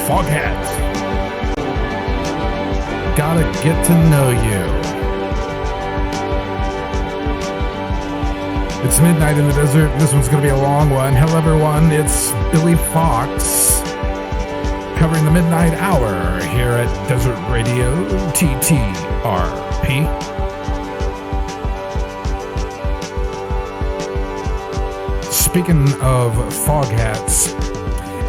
Foghat. Gotta get to know you. It's midnight in the desert. This one's going to be a long one. Hello, everyone. It's Billy Fox covering the midnight hour here at Desert Radio TTRP. Speaking of fog hats,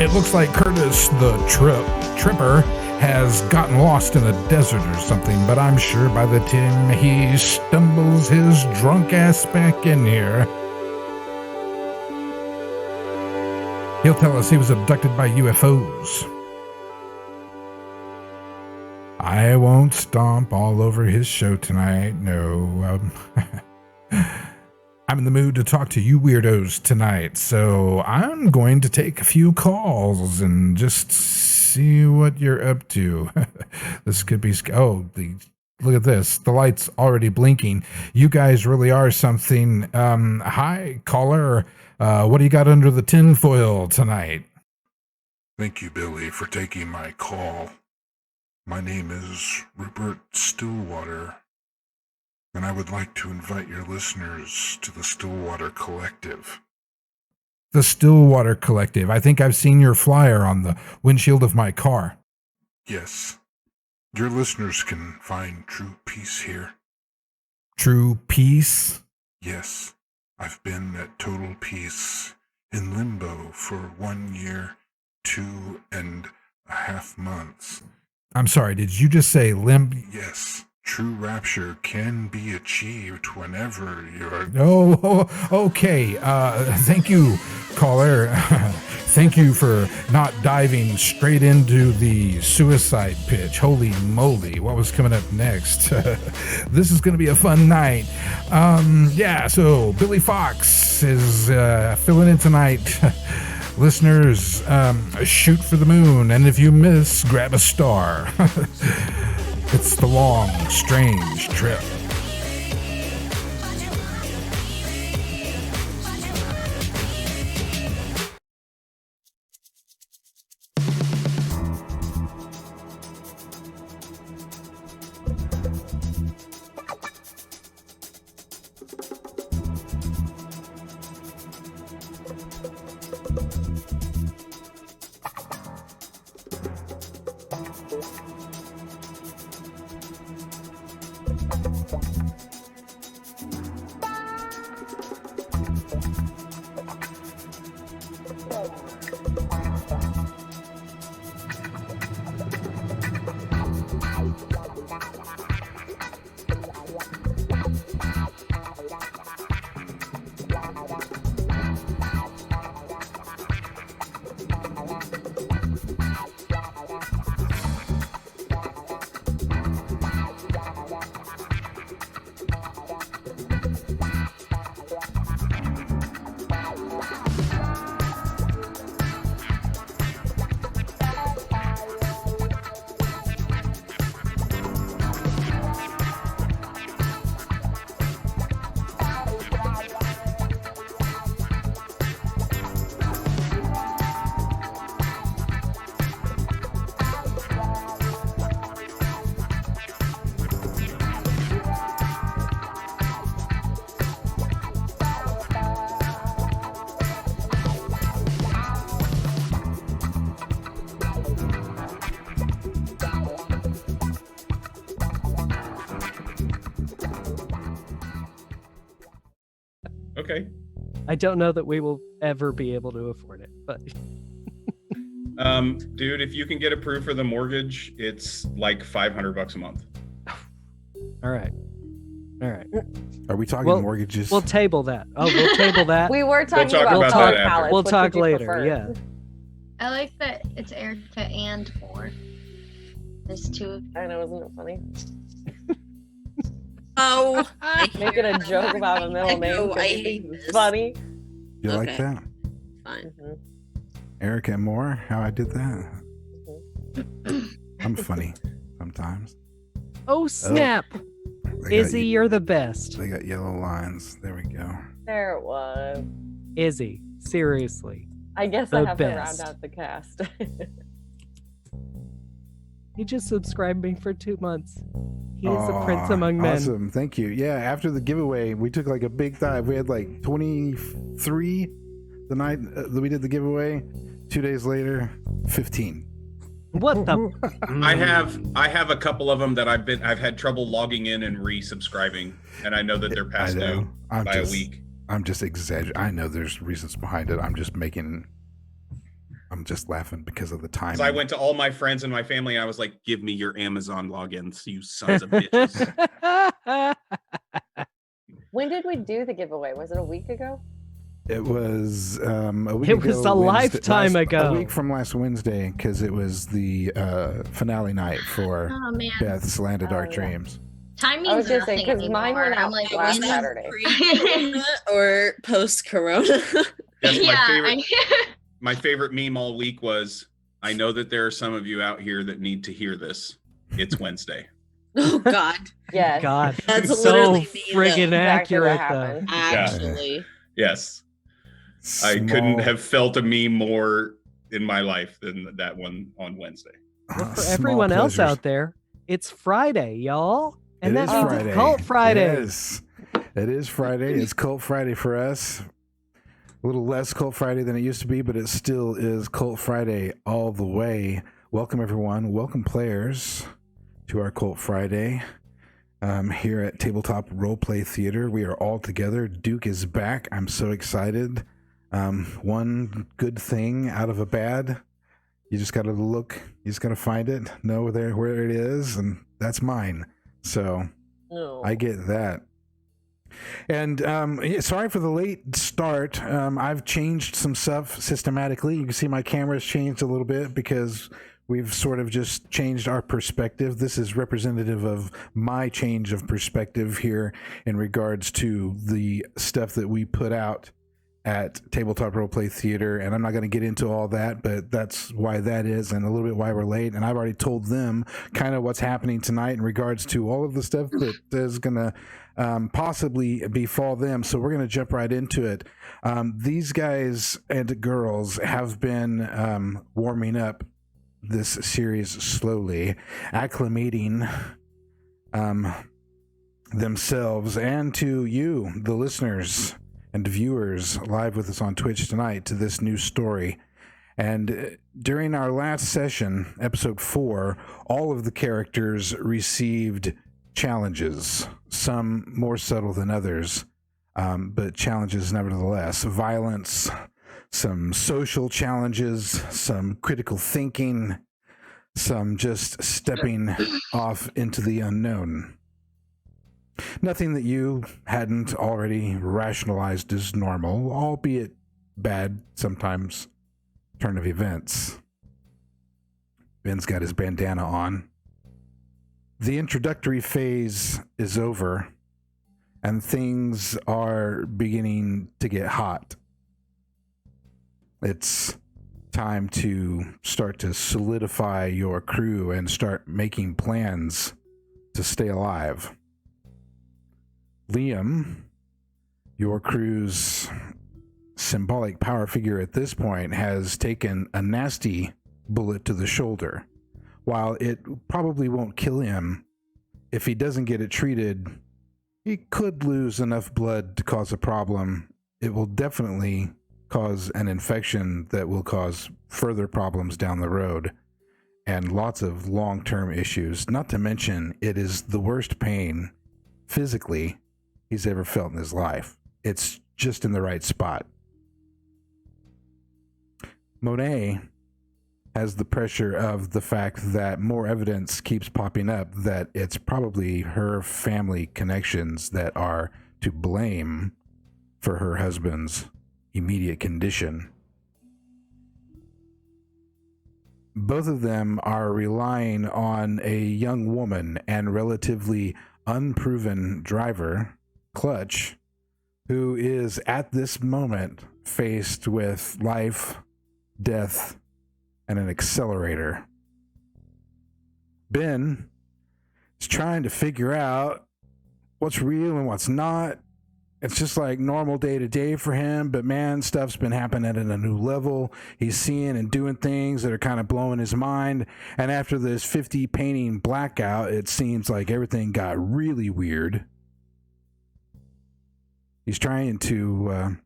it looks like Curtis the Tripper has gotten lost in the desert or something, but I'm sure by the time he stumbles his drunk ass back in here, he'll tell us he was abducted by UFOs. I won't stomp all over his show tonight, no. I'm in the mood to talk to you weirdos tonight, so I'm going to take a few calls and just see what you're up to. This could be... look at this. The light's already blinking. You guys really are something. Hi, caller. What do you got under the tinfoil tonight? Thank you, Billy, for taking my call. My name is Rupert Stillwater, and I would like to invite your listeners to the Stillwater Collective. The Stillwater Collective. I think I've seen your flyer on the windshield of my car. Yes. Your listeners can find true peace here. True peace? Yes. I've been at total peace in limbo for 1 year, 2.5 months. I'm sorry, did you just say Yes. True rapture can be achieved whenever you're... Oh, okay. Thank you, caller. Thank you for not diving straight into the suicide pitch. Holy moly, what was coming up next? This is going to be a fun night. So Billy Fox is filling in tonight. Listeners, shoot for the moon, and if you miss, grab a star. It's the long, strange trip. Okay. I don't know that we will ever be able to afford it, but dude, if you can get approved for the mortgage, it's like $500 a month. All right. Are we talking mortgages? We'll table that. We'll table that. We were talking talk about that color after. palettes. We'll Which talk would you later. prefer? Yeah. I like that it's Erica and more. There's two of I know, isn't it funny? Oh, Making a joke about a middle name. No, 'cause I hate it's this. funny. You like Okay. that? Fine. Erica Moore, how I did that? I'm funny sometimes. Oh, snap. Izzy, you're the best. They got yellow lines. There we go. There it was. Izzy, seriously. I guess The I have best. to round out the cast. He just subscribed me for 2 months. He is a Aw, prince among men. Awesome. Thank you. Yeah, after the giveaway, we took like a big dive. We had like 23 the night that we did the giveaway. 2 days later, 15. What the? I have a couple of them that I've had trouble logging in and resubscribing, and I know that they're past due by a week. I'm just exaggerating. I know there's reasons behind it. I'm just laughing because of the time. So I went to all my friends and my family, and I was like, "Give me your Amazon logins, you sons of bitches." When did we do the giveaway? Was it a week ago? It was a week It ago. was a lifetime ago. A week from last Wednesday, because it was the finale night for Oh man, Beth's Land of Dark yeah. Dreams. time I was means gonna say, nothing 'cause mine anymore. went out I'm like, last when is- Saturday. Pre-corona or post-corona? That's Yeah, my favorite meme all week was, I know that there are some of you out here that need to hear this. It's Wednesday. Oh God, Yes. God, That's so literally me, friggin' Exactly what accurate though. happened. actually. Yes. I couldn't have felt a meme more in my life than that one on Wednesday. Well, for everyone else out there, it's Friday, y'all, and that means it's Cult Friday. Yes, it is Friday. It's Cult Friday for us. A little less Cult Friday than it used to be, but it still is Cult Friday all the way. Welcome, everyone. Welcome, players, to our Cult Friday. Here at Tabletop Roleplay Theater, we are all together. Duke is back. I'm so excited. One good thing out of a bad. You just got to look. You just got to find it, know where it is, and that's mine. So No. I get that. And sorry for the late start. I've changed some stuff systematically. You can see my camera's changed a little bit because we've sort of just changed our perspective. This is representative of my change of perspective here in regards to the stuff that we put out at Tabletop Roleplay Theater, and I'm not going to get into all that, but that's why that is, and a little bit why we're late. And I've already told them kind of what's happening tonight in regards to all of the stuff that is going to possibly befall them. So we're going to jump right into it. These guys and girls have been warming up this series slowly, acclimating themselves and to you, the listeners and viewers live with us on Twitch tonight, to this new story. And during our last session, episode 4, all of the characters received challenges, some more subtle than others, but challenges nevertheless. Violence, some social challenges, some critical thinking, some just stepping off into the unknown. Nothing that you hadn't already rationalized as normal, albeit bad sometimes, turn of events. Ben's got his bandana on. The introductory phase is over, and things are beginning to get hot. It's time to start to solidify your crew and start making plans to stay alive. Liam, your crew's symbolic power figure at this point, has taken a nasty bullet to the shoulder. While it probably won't kill him, if he doesn't get it treated, he could lose enough blood to cause a problem. It will definitely cause an infection that will cause further problems down the road and lots of long-term issues. Not to mention, it is the worst pain physically he's ever felt in his life. It's just in the right spot. Monet has the pressure of the fact that more evidence keeps popping up that it's probably her family connections that are to blame for her husband's immediate condition. Both of them are relying on a young woman and relatively unproven driver, Clutch, who is at this moment faced with life, death, and an accelerator. Ben is trying to figure out what's real and what's not, it's just like normal day to day for him, but man, stuff's been happening at a new level. He's seeing and doing things that are kind of blowing his mind. And after this 50 painting blackout, it seems like everything got really weird. He's trying to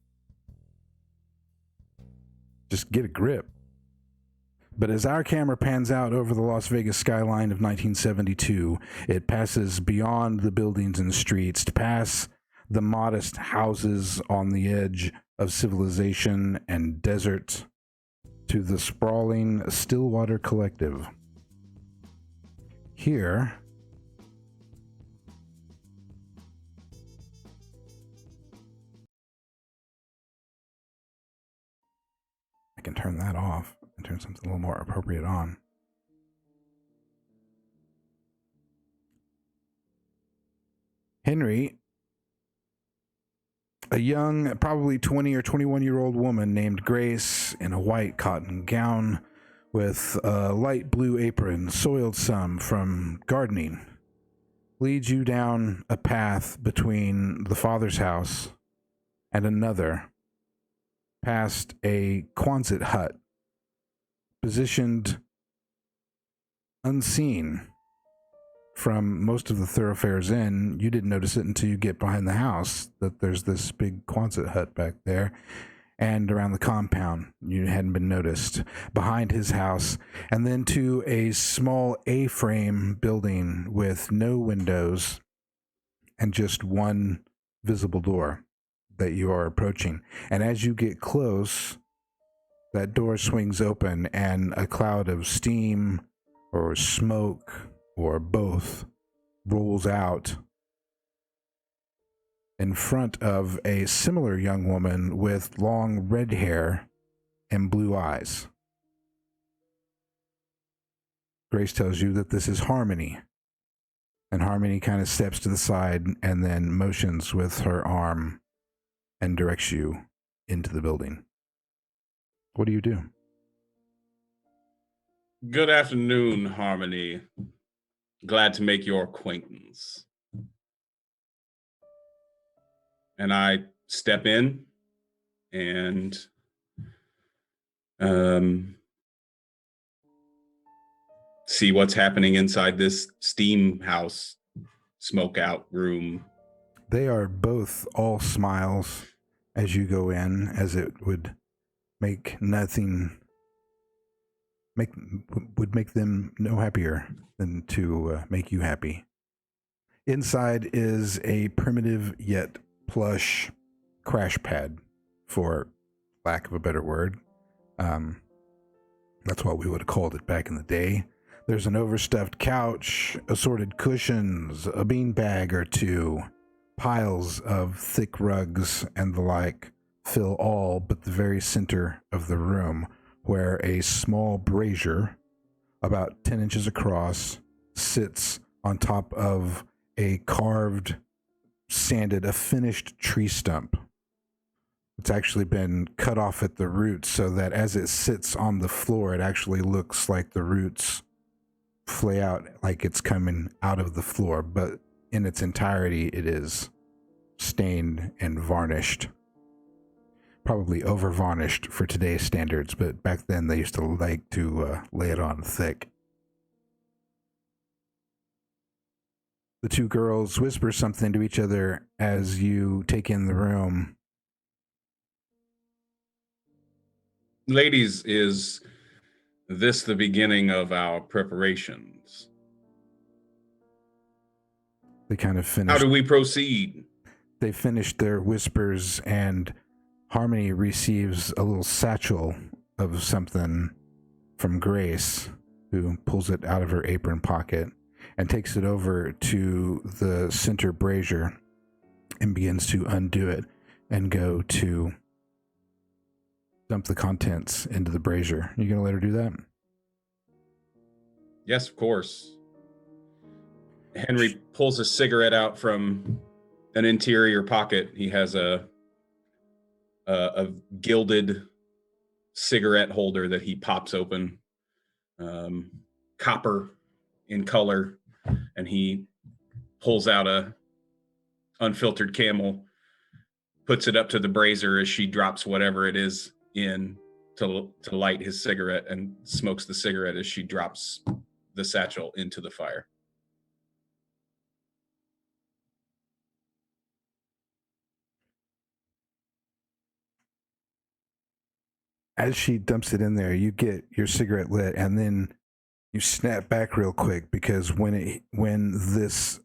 just get a grip. But as our camera pans out over the Las Vegas skyline of 1972, it passes beyond the buildings and streets to pass the modest houses on the edge of civilization and desert to the sprawling Stillwater Collective. Here, I can turn that off and turn something a little more appropriate on. Henry, a young, probably 20 or 21-year-old woman named Grace in a white cotton gown with a light blue apron, soiled some from gardening, leads you down a path between the father's house and another, past a Quonset hut, positioned unseen from most of the thoroughfares in. You didn't notice it until you get behind the house that there's this big Quonset hut back there, and around the compound you hadn't been noticed behind his house, and then to a small A-frame building with no windows and just one visible door that you are approaching. And as you get close, that door swings open and a cloud of steam or smoke or both rolls out in front of a similar young woman with long red hair and blue eyes. Grace tells you that this is Harmony, and Harmony kind of steps to the side and then motions with her arm and directs you into the building. What do you do? Good afternoon, Harmony. Glad to make your acquaintance. And I step in and see what's happening inside this steam house, smoke out room. They are both all smiles as you go in, as it would make nothing would make them no happier than to make you happy. Inside is a primitive yet plush crash pad, for lack of a better word. That's what we would have called it back in the day. There's an overstuffed couch, assorted cushions, a beanbag or two, piles of thick rugs and the like fill all but the very center of the room, where a small brazier, about 10 inches across, sits on top of a carved, sanded, a finished tree stump. It's actually been cut off at the roots so that as it sits on the floor, it actually looks like the roots flay out, like it's coming out of the floor, but in its entirety, it is stained and varnished. Probably over varnished for today's standards, but back then they used to like to lay it on thick. The two girls whisper something to each other as you take in the room. Ladies, is this the beginning of our preparations? They kind of finish. How do we proceed? They finish their whispers, and Harmony receives a little satchel of something from Grace, who pulls it out of her apron pocket and takes it over to the center brazier and begins to undo it and go to dump the contents into the brazier. You gonna let her do that? Yes, of course. Henry pulls a cigarette out from an interior pocket. He has a gilded cigarette holder that he pops open, copper in color, and he pulls out a unfiltered Camel puts it up to the brazier as she drops whatever it is in to light his cigarette, and smokes the cigarette as she drops the satchel into the fire. As she dumps it in there, you get your cigarette lit, and then you snap back real quick, because when this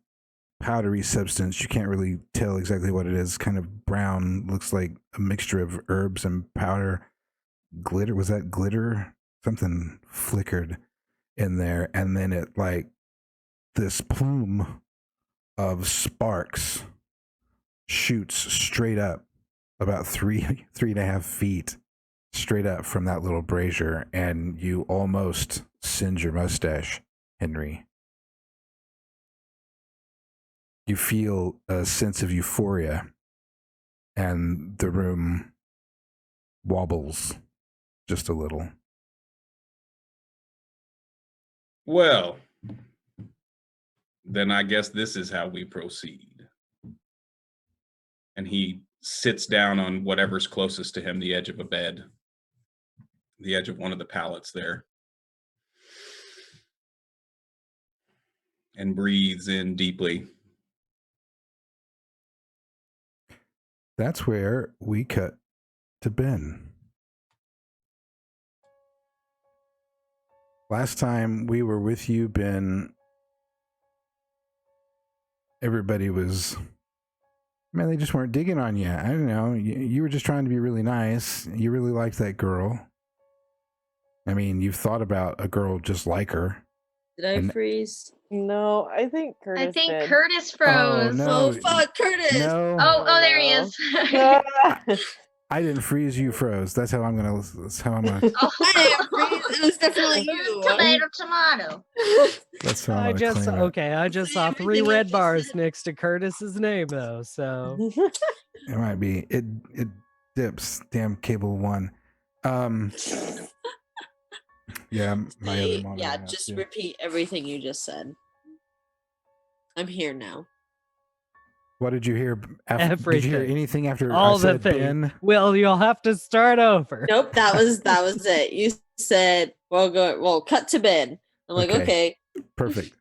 powdery substance, you can't really tell exactly what it is, kind of brown, looks like a mixture of herbs and powder. Glitter, was that glitter? Something flickered in there, and then it, like, this plume of sparks shoots straight up about 3.5 feet straight up from that little brazier, and you almost singe your mustache, Henry. You feel a sense of euphoria, and the room wobbles just a little. Well, then I guess this is how we proceed. And he sits down on whatever's closest to him, the edge of a bed, the edge of one of the pallets there, and breathes in deeply. That's where we cut to Ben. Last time we were with you, Ben, everybody was, man, they just weren't digging on you. I don't know. You were just trying to be really nice. You really liked that girl. I mean, you've thought about a girl just like her. Did I freeze? No, I think Curtis I think did. Curtis Oh, froze. no. Oh, fuck, Curtis! No. Oh, there he is. I didn't freeze, you froze. That's how I'm gonna. I didn't freeze. It was definitely you. Tomato. That's how I'm I gonna just claim it. okay. I just saw 3 Everything I red just bars said. next to Curtis's name though. So It might be. It dips. Damn cable one. Yeah, my other monitor. Yeah, has just to. repeat everything you just said. I'm here now. What did you hear? After, did you hear Everything. anything after all I the said things. Ben? Well, you'll have to start over. Nope, that was it. You said, well, cut to Ben. I'm like, okay. Perfect.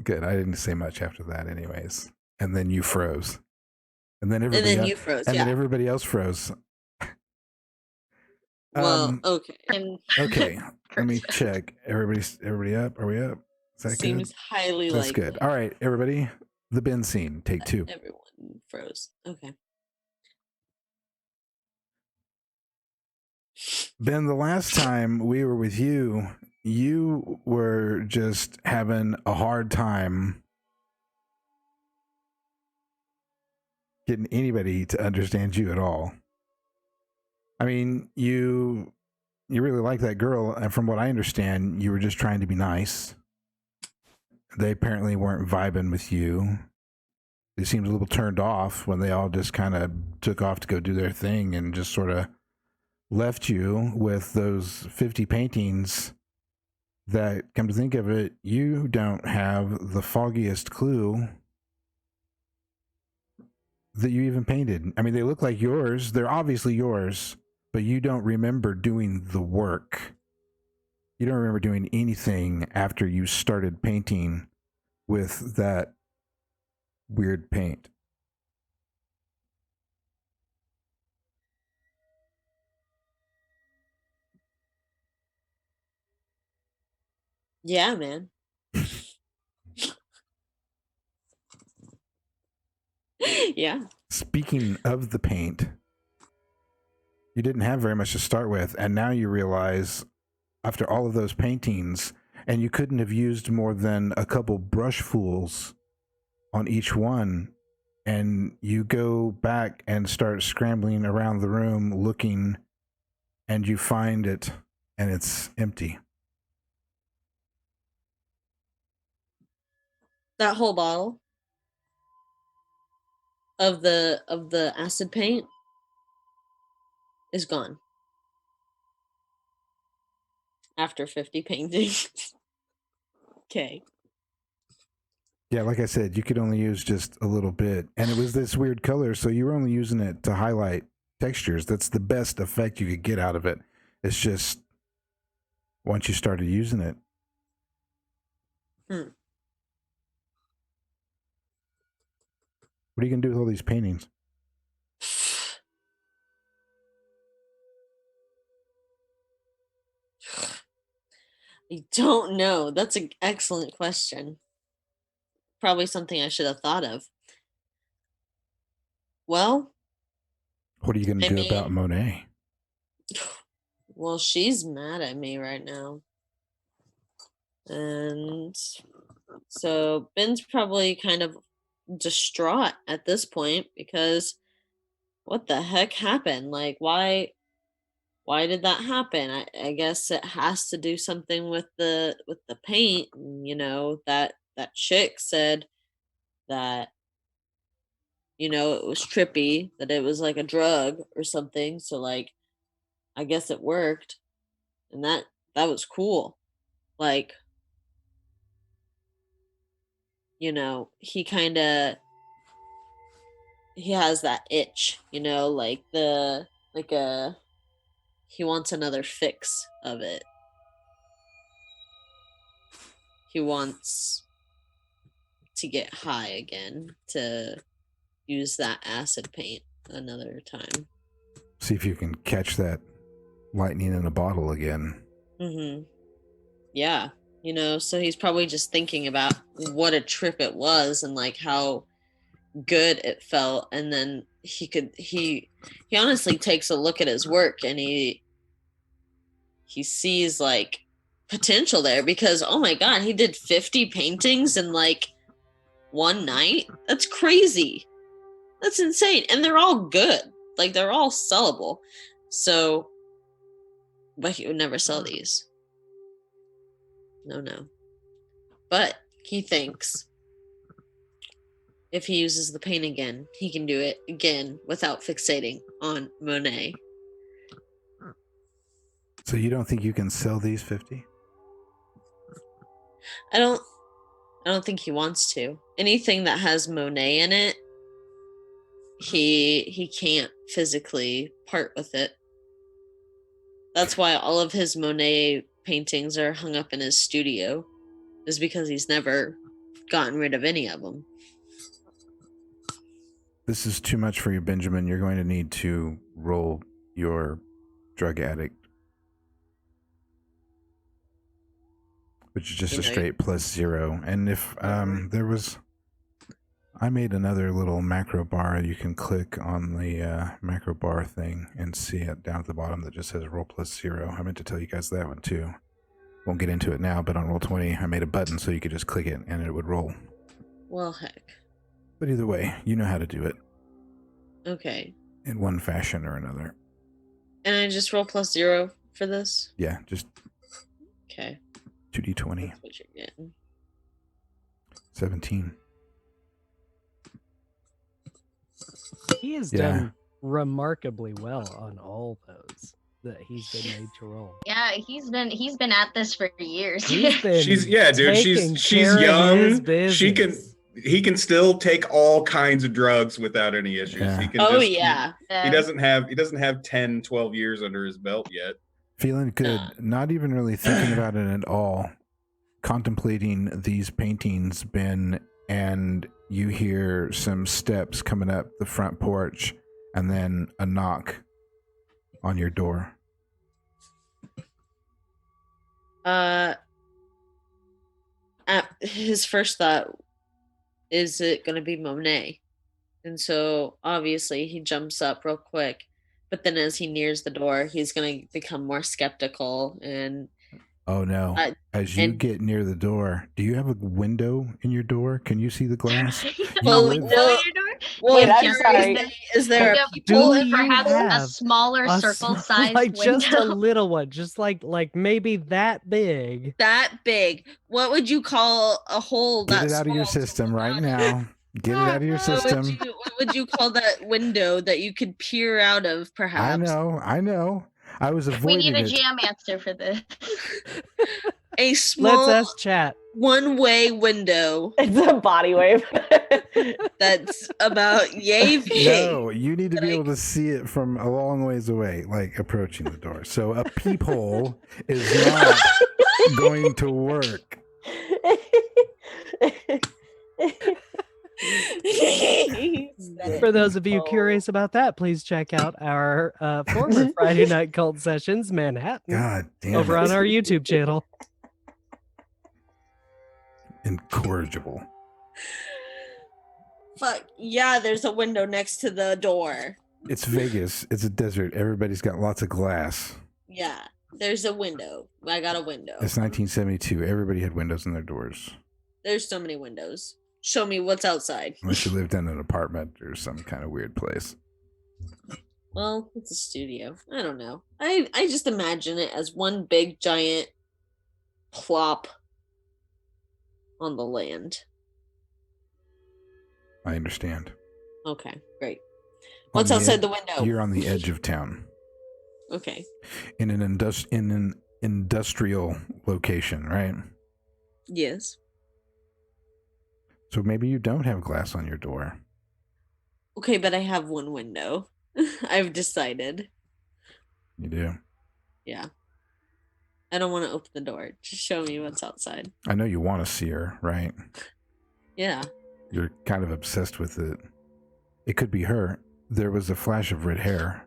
Good. I didn't say much after that, anyways. And then you froze. And then everybody. And then you froze. And yeah. then everybody else froze. Well, okay. Okay. Let me check. Everybody up? Are we up? Is that Seems good? highly That's likely. good. All right, everybody. The Ben scene. Take 2. Everyone froze. Okay. Ben, the last time we were with you, you were just having a hard time getting anybody to understand you at all. I mean, you really like that girl, and from what I understand, you were just trying to be nice. They apparently weren't vibing with you. They seemed a little turned off when they all just kind of took off to go do their thing and just sort of left you with those 50 paintings that, come to think of it, you don't have the foggiest clue that you even painted. I mean, they look like yours. They're obviously yours, but you don't remember doing the work. You don't remember doing anything after you started painting with that weird paint. Yeah, man. Yeah. Speaking of the paint, you didn't have very much to start with, and now you realize after all of those paintings, and you couldn't have used more than a couple brushfuls on each one, and you go back and start scrambling around the room looking, and you find it, and it's empty. That whole bottle of the acid paint is gone. After 50 paintings. Okay. Yeah, like I said, you could only use just a little bit. And it was this weird color, so you were only using it to highlight textures. That's the best effect you could get out of it. It's just once you started using it. Hmm. What are you going to do with all these paintings? I don't know. That's an excellent question. Probably something I should have thought of. Well, What are you going to I do about mean, Monet? well, she's mad at me right now. And so Ben's probably kind of distraught at this point because what the heck happened? Like why did that happen? I guess it has to do something with the paint. You know, that chick said that, you know, it was trippy, that it was like a drug or something. So like I guess it worked. And that was cool. Like, you know, he has that itch, you know, like he wants another fix of it. He wants to get high again, to use that acid paint another time. See if you can catch that lightning in a bottle again. Mm-hmm. Yeah. You know, so he's probably just thinking about what a trip it was and like how good it felt. And then he honestly takes a look at his work and he sees like potential there because oh my god, he did 50 paintings in like one night. That's crazy. That's insane. And they're all good. Like they're all sellable. So but he would never sell these. No. But he thinks if he uses the paint again, he can do it again without fixating on Monet. So you don't think you can sell these 50? I don't think he wants to. Anything that has Monet in it, he can't physically part with it. That's why all of his Monet paintings are hung up in his studio, is because he's never gotten rid of any of them. This is too much for you, Benjamin. You're going to need to roll your drug addict, which is just a straight +0. And if I made another little macro bar. You can click on the macro bar thing and see it down at the bottom that just says roll +0. I meant to tell you guys that one too. Won't get into it now, but on Roll20, I made a button so you could just click it and it would roll. Well, heck. But either way, you know how to do it. Okay. In one fashion or another. And I just roll +0 for this? Yeah, just okay. 2d20. That's what you're getting. 17. He has done remarkably well on all those that he's been made to roll. Yeah, he's been at this for years. She's young. He can still take all kinds of drugs without any issues. Yeah. He can he doesn't have 10, 12 years under his belt yet. Feeling good, not even really thinking about it at all. Contemplating these paintings, Ben, and you hear some steps coming up the front porch and then a knock on your door. His first thought, is it going to be Monet? And so obviously he jumps up real quick, but then as he nears the door, he's going to become more skeptical. And oh no, as you get near the door, do you have a window in your door? Can you see the glass? Wait, I'm sorry. Is there a people perhaps a smaller circle-sized like window? just a little one, just like maybe that big. That big. What would you call a hole? Get it out of your system right now. Get it out of your system. What would you call that window that you could peer out of, perhaps? I know. I was avoiding it. We need a jam answer for this. a Let's small ask chat. one-way window It's a body wave. that's about yay big. No, you need to be Like- able to see it from a long ways away, like approaching the door. So a peephole is not going to work. For those of you curious about that, please check out our former Friday Night Cult Sessions Manhattan God damn over it. on our YouTube channel. Incorrigible. Fuck yeah, there's a window next to the door. It's Vegas. It's a desert. Everybody's got lots of glass. Yeah, there's a window. I got a window. It's 1972. Everybody had windows in their doors. There's so many windows. Show me what's outside. Unless you lived in an apartment or some kind of weird place. Well, it's a studio. I don't know. I just imagine it as one big giant plop on the land. I understand. Okay, great. On What's the outside ed- the window? You're on the edge of town. Okay. In an industrial location, right? Yes. So maybe you don't have glass on your door. Okay, but I have one window. I've decided. You do. Yeah. I don't want to open the door. Just show me what's outside. I know you want to see her, right? Yeah. You're kind of obsessed with it. It could be her. There was a flash of red hair.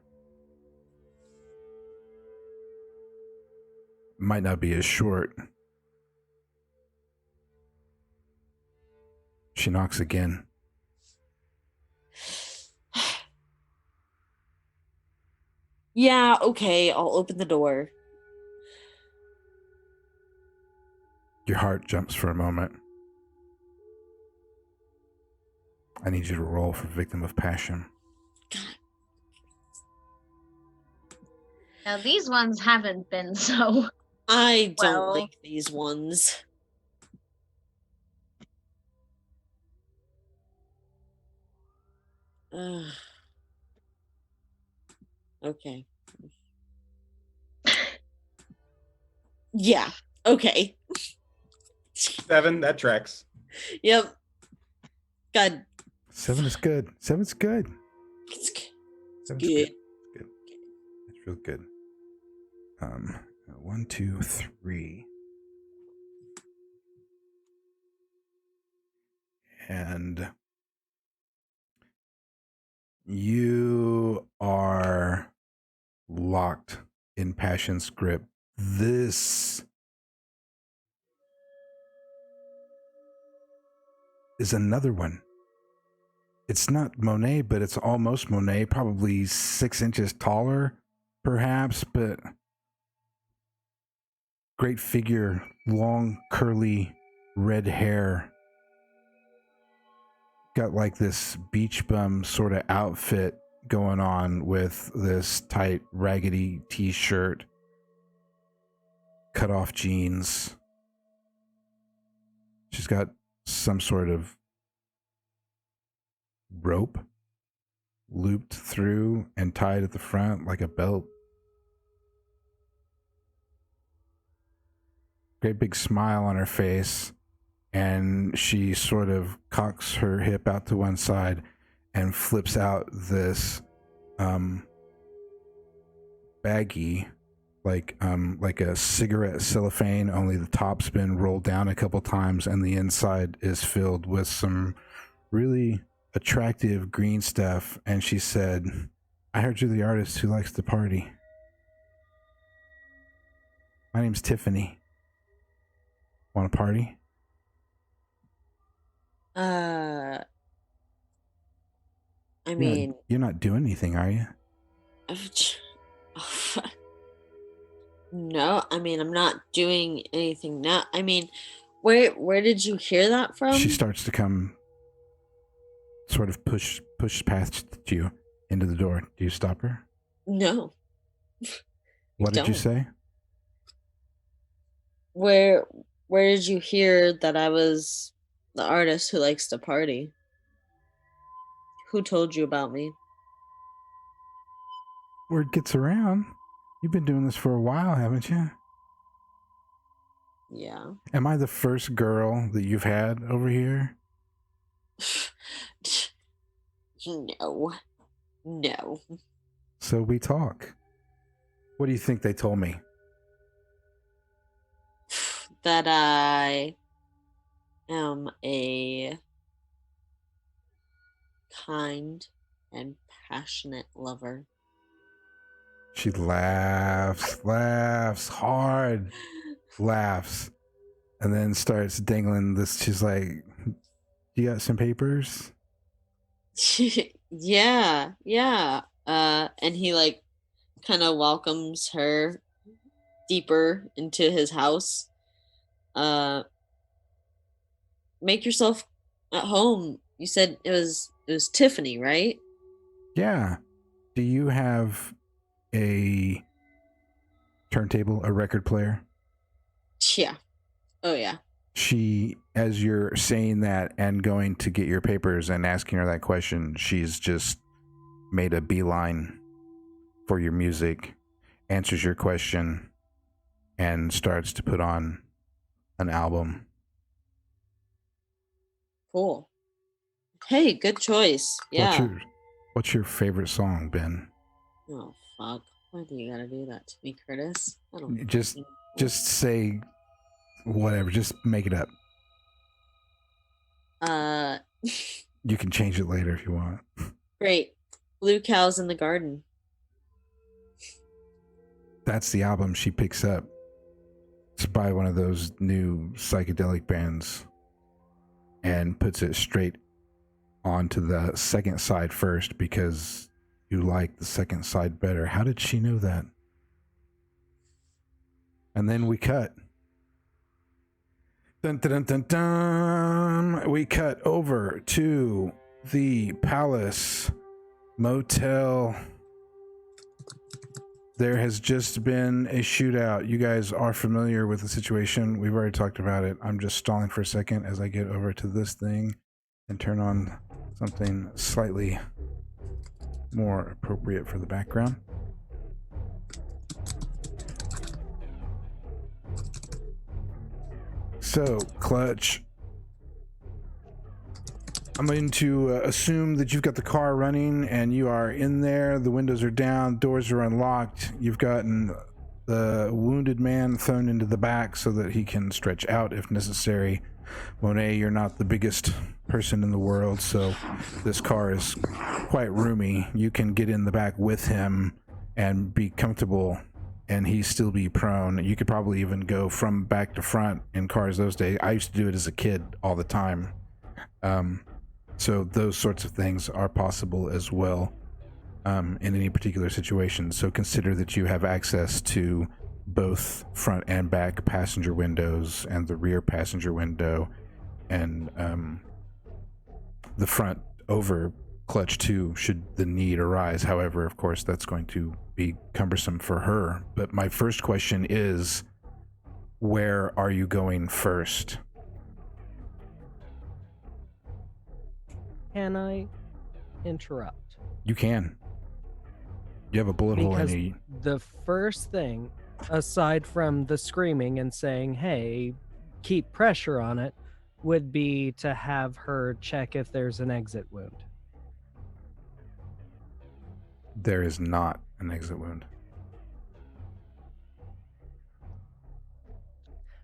Might not be as short. She knocks again. Yeah, okay, I'll open the door. Your heart jumps for a moment. I need you to roll for victim of passion. Now these ones haven't been so. I don't Well. like these ones. Ugh. Okay. Yeah. Okay. 7, that tracks. Yep. God. 7 is good. 7's good. It's good. 7's Good. Good. It's real good. 1, 2, 3. And you are locked in passion's grip. This is another one. It's not Monet, but it's almost Monet, probably 6 inches taller, perhaps, but great figure, long, curly, red hair. Got like this beach bum sort of outfit going on with this tight, raggedy t-shirt, cut off jeans. She's got some sort of rope looped through and tied at the front like a belt. Great big smile on her face, and she sort of cocks her hip out to one side and flips out this baggie like a cigarette cellophane, only the top's been rolled down a couple times and the inside is filled with some really attractive green stuff. And she said, "I heard you're the artist who likes to party. My name's Tiffany. Want to party?" I mean, you're not doing anything, are you? no, I mean, I'm not doing anything now. I mean, where did you hear that from? She starts to come, sort of push past you into the door. Do you stop her? No. What did you don't. say? Where did you hear that I was the artist who likes to party? Who told you about me? Word gets around. You've been doing this for a while, haven't you? Yeah. Am I the first girl that you've had over here? No. No. So we talk. What do you think they told me? That I am a kind and passionate lover. She laughs hard, laughs, and then starts dangling this. She's like, "You got some papers?" Yeah. And he like kind of welcomes her deeper into his house. Make yourself at home. You said it was Tiffany, right? Yeah. Do you have a turntable, a record player? Yeah. Oh yeah. She, as you're saying that and going to get your papers and asking her that question, she's just made a beeline for your music, answers your question, and starts to put on an album. Cool. Hey, good choice. Yeah. What's your favorite song, Ben? Oh fuck. Why do you gotta do that to me, Curtis? I don't Just say whatever. Just make it up. You can change it later if you want. Great. Blue Cows in the Garden. That's the album she picks up. It's by one of those new psychedelic bands and puts it straight onto the second side first because you like the second side better. How did she know that? And then we cut. Dun, dun, dun, dun, dun. We cut over to the Palace Motel. There has just been a shootout. You guys are familiar with the situation. We've already talked about it. I'm just stalling for a second as I get over to this thing and turn on something slightly more appropriate for the background. So, Clutch, I'm going to assume that you've got the car running and you are in there. The windows are down, doors are unlocked. You've gotten the wounded man thrown into the back so that he can stretch out if necessary. Monet, you're not the biggest person in the world, so this car is quite roomy. You can get in the back with him and be comfortable, and he still be prone. You could probably even go from back to front in cars those days. I used to do it as a kid all the time. So those sorts of things are possible as well in any particular situation. So consider that you have access to both front and back passenger windows and the rear passenger window and the front over clutch too should the need arise. However, of course, that's going to be cumbersome for her. But my first question is, where are you going first? Can I interrupt? You can. You have a bullet hole in Because you. the first thing, aside from the screaming and saying, hey, keep pressure on it, would be to have her check if there's an exit wound. There is not an exit wound.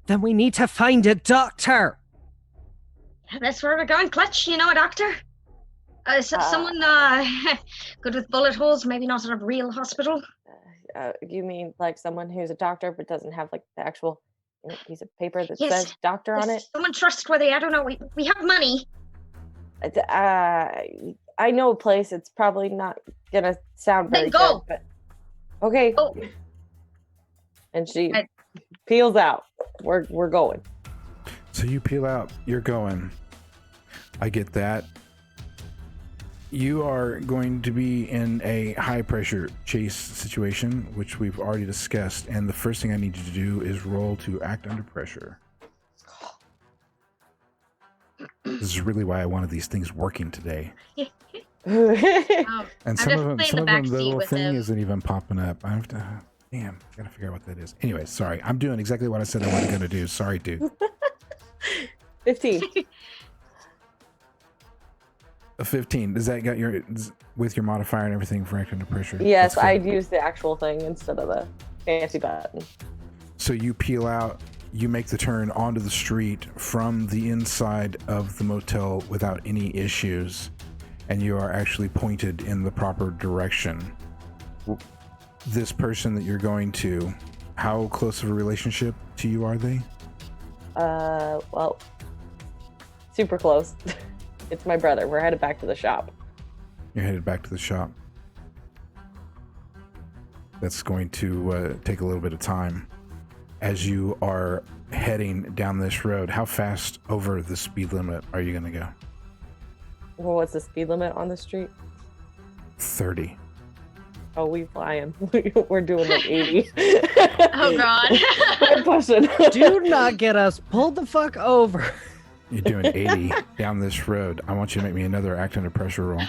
Then we need to find a doctor. That's where we're going, Clutch. You know a doctor? Someone good with bullet holes, maybe not in a real hospital. You mean like someone who's a doctor but doesn't have like the actual piece of paper that Yes. says doctor on it? Someone trustworthy. I don't know. We have money. I know a place. It's probably not gonna sound very Then go. good, but okay. Oh. And she peels out. We're going. So you peel out, you're going. I get that. You are going to be in a high pressure chase situation, which we've already discussed. And the first thing I need you to do is roll to act under pressure. This is really why I wanted these things working today. And some of them, the little thing isn't even popping up. I have to. Damn, gotta figure out what that is. Anyway, sorry. I'm doing exactly what I said I wasn't gonna do. Sorry, dude. 15. A 15. Does that got your with your modifier and everything for acting under pressure? Yes, That's I'd good. use the actual thing instead of the fancy button. So you peel out, you make the turn onto the street from the inside of the motel without any issues, and you are actually pointed in the proper direction. This person that you're going to, how close of a relationship to you are they? Well, super close. It's my brother. We're headed back to the shop. You're headed back to the shop. That's going to take a little bit of time. As you are heading down this road, how fast over the speed limit are you going to go? Well, what's the speed limit on the street? 30. Oh, we flying. We're doing like 80. Oh God. We're pushing. Do not get us pulled the fuck over. You're doing 80 down this road. I want you to make me another act under pressure roll.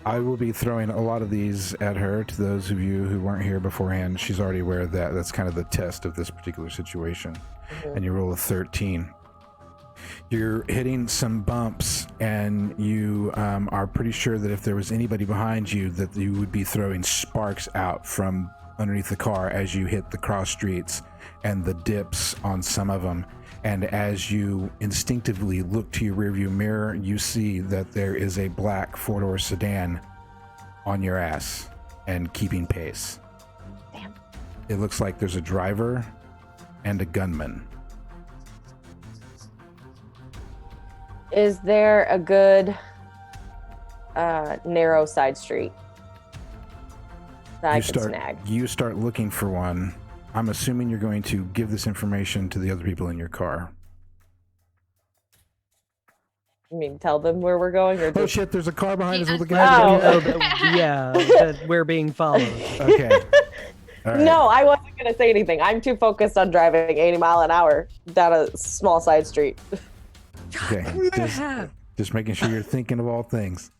I will be throwing a lot of these at her. To those of you who weren't here beforehand, she's already aware of that. That's kind of the test of this particular situation. And you roll a 13. You're hitting some bumps, and you are pretty sure that if there was anybody behind you, that you would be throwing sparks out from underneath the car as you hit the cross streets and the dips on some of them. And as you instinctively look to your rearview mirror, you see that there is a black four-door sedan on your ass and keeping pace. Damn. It looks like there's a driver and a gunman. Is there a good narrow side street that I can snag? You start looking for one. I'm assuming you're going to give this information to the other people in your car. I mean, tell them where we're going, or Oh just... shit, there's a car behind us with a Oh. gun. Oh, that we're being followed. Okay. All right. No, I wasn't gonna say anything. I'm too focused on driving 80 mile an hour down a small side street. Okay. Just making sure you're thinking of all things.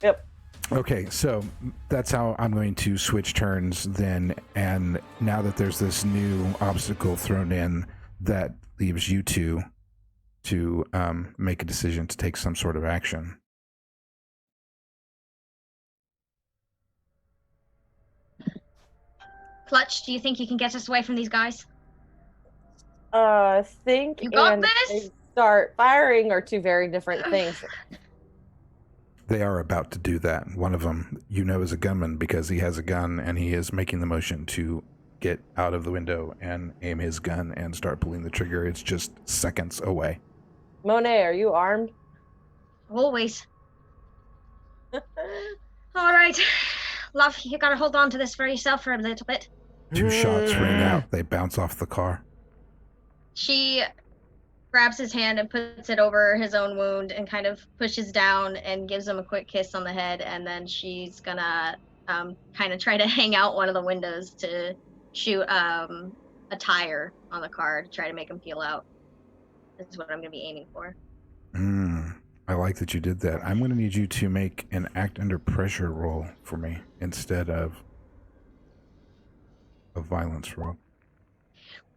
Yep. Okay, so that's how I'm going to switch turns then. And now that there's this new obstacle thrown in, that leaves you two to make a decision to take some sort of action. Clutch, do you think you can get us away from these guys? Think You got and this? start firing are two very different things. They are about to do that. One of them, you know, is a gunman because he has a gun and he is making the motion to get out of the window and aim his gun and start pulling the trigger. It's just seconds away. Monet, are you armed? Always. All right. Love, you gotta hold on to this for yourself for a little bit. 2 shots ring out. They bounce off the car. She grabs his hand and puts it over his own wound and kind of pushes down and gives him a quick kiss on the head, and then she's gonna kind of try to hang out one of the windows to shoot a tire on the car to try to make him peel out. This is what I'm gonna be aiming for. I like that you did that. I'm going to need you to make an act under pressure roll for me instead of a violence roll.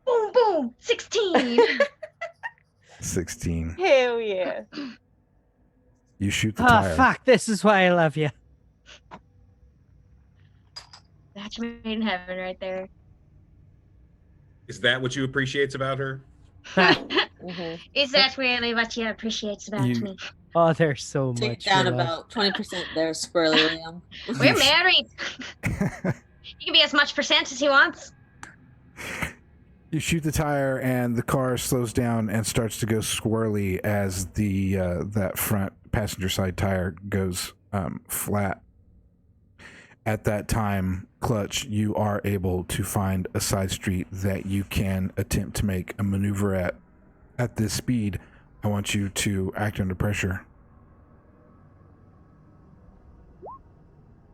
Boom, boom, 16. 16. Hell yeah. You shoot the Oh, tire. fuck. This is why I love you. Match made in heaven right there. Is that what you appreciates about her? Mm-hmm. Is that really what you appreciates about You- me? Oh, there's so Take much. down for love. about 20% there, Squirrely Liam. We're married. He can be as much percent as he wants. You shoot the tire and the car slows down and starts to go squirrely as the that front passenger side tire goes flat. At that time, Clutch, you are able to find a side street that you can attempt to make a maneuver at. At this speed, I want you to act under pressure.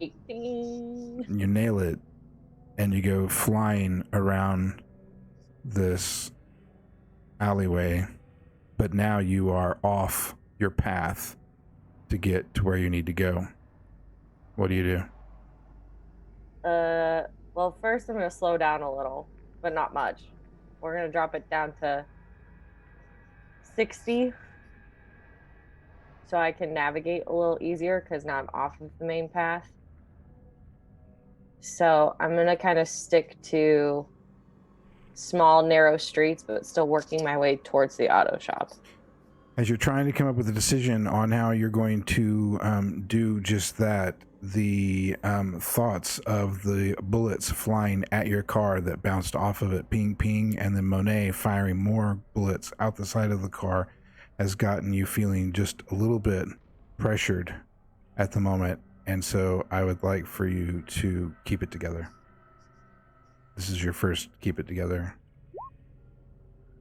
18. You nail it, and you go flying around this alleyway, but now you are off your path to get to where you need to go. What do you do? Well, first I'm gonna slow down a little, but not much. We're gonna drop it down to 60 so I can navigate a little easier because now I'm off of the main path. So I'm gonna kind of stick to small, narrow streets, but still working my way towards the auto shop. As you're trying to come up with a decision on how you're going to do just that, the thoughts of the bullets flying at your car that bounced off of it, ping, ping, and then Monet firing more bullets out the side of the car has gotten you feeling just a little bit pressured at the moment. And so I would like for you to keep it together. This is your first keep it together.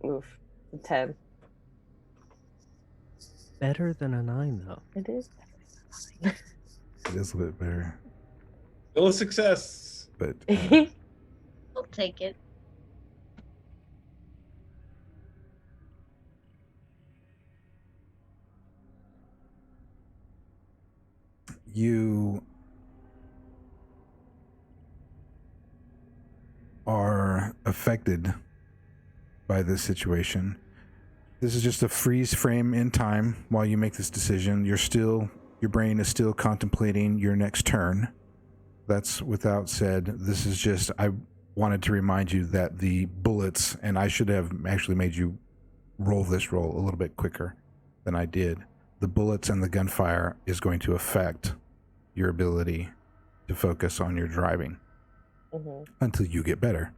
Oof. 10. Better than a 9, though. It is. It is a bit better, Still a success. but I'll take it. you are affected by this situation. This is just a freeze frame in time while you make this decision. Your brain is still contemplating your next turn. That's without said. This is just, I wanted to remind you that the bullets, and I should have actually made you roll this roll a little bit quicker than I did. The bullets and the gunfire is going to affect your ability to focus on your driving until you get better.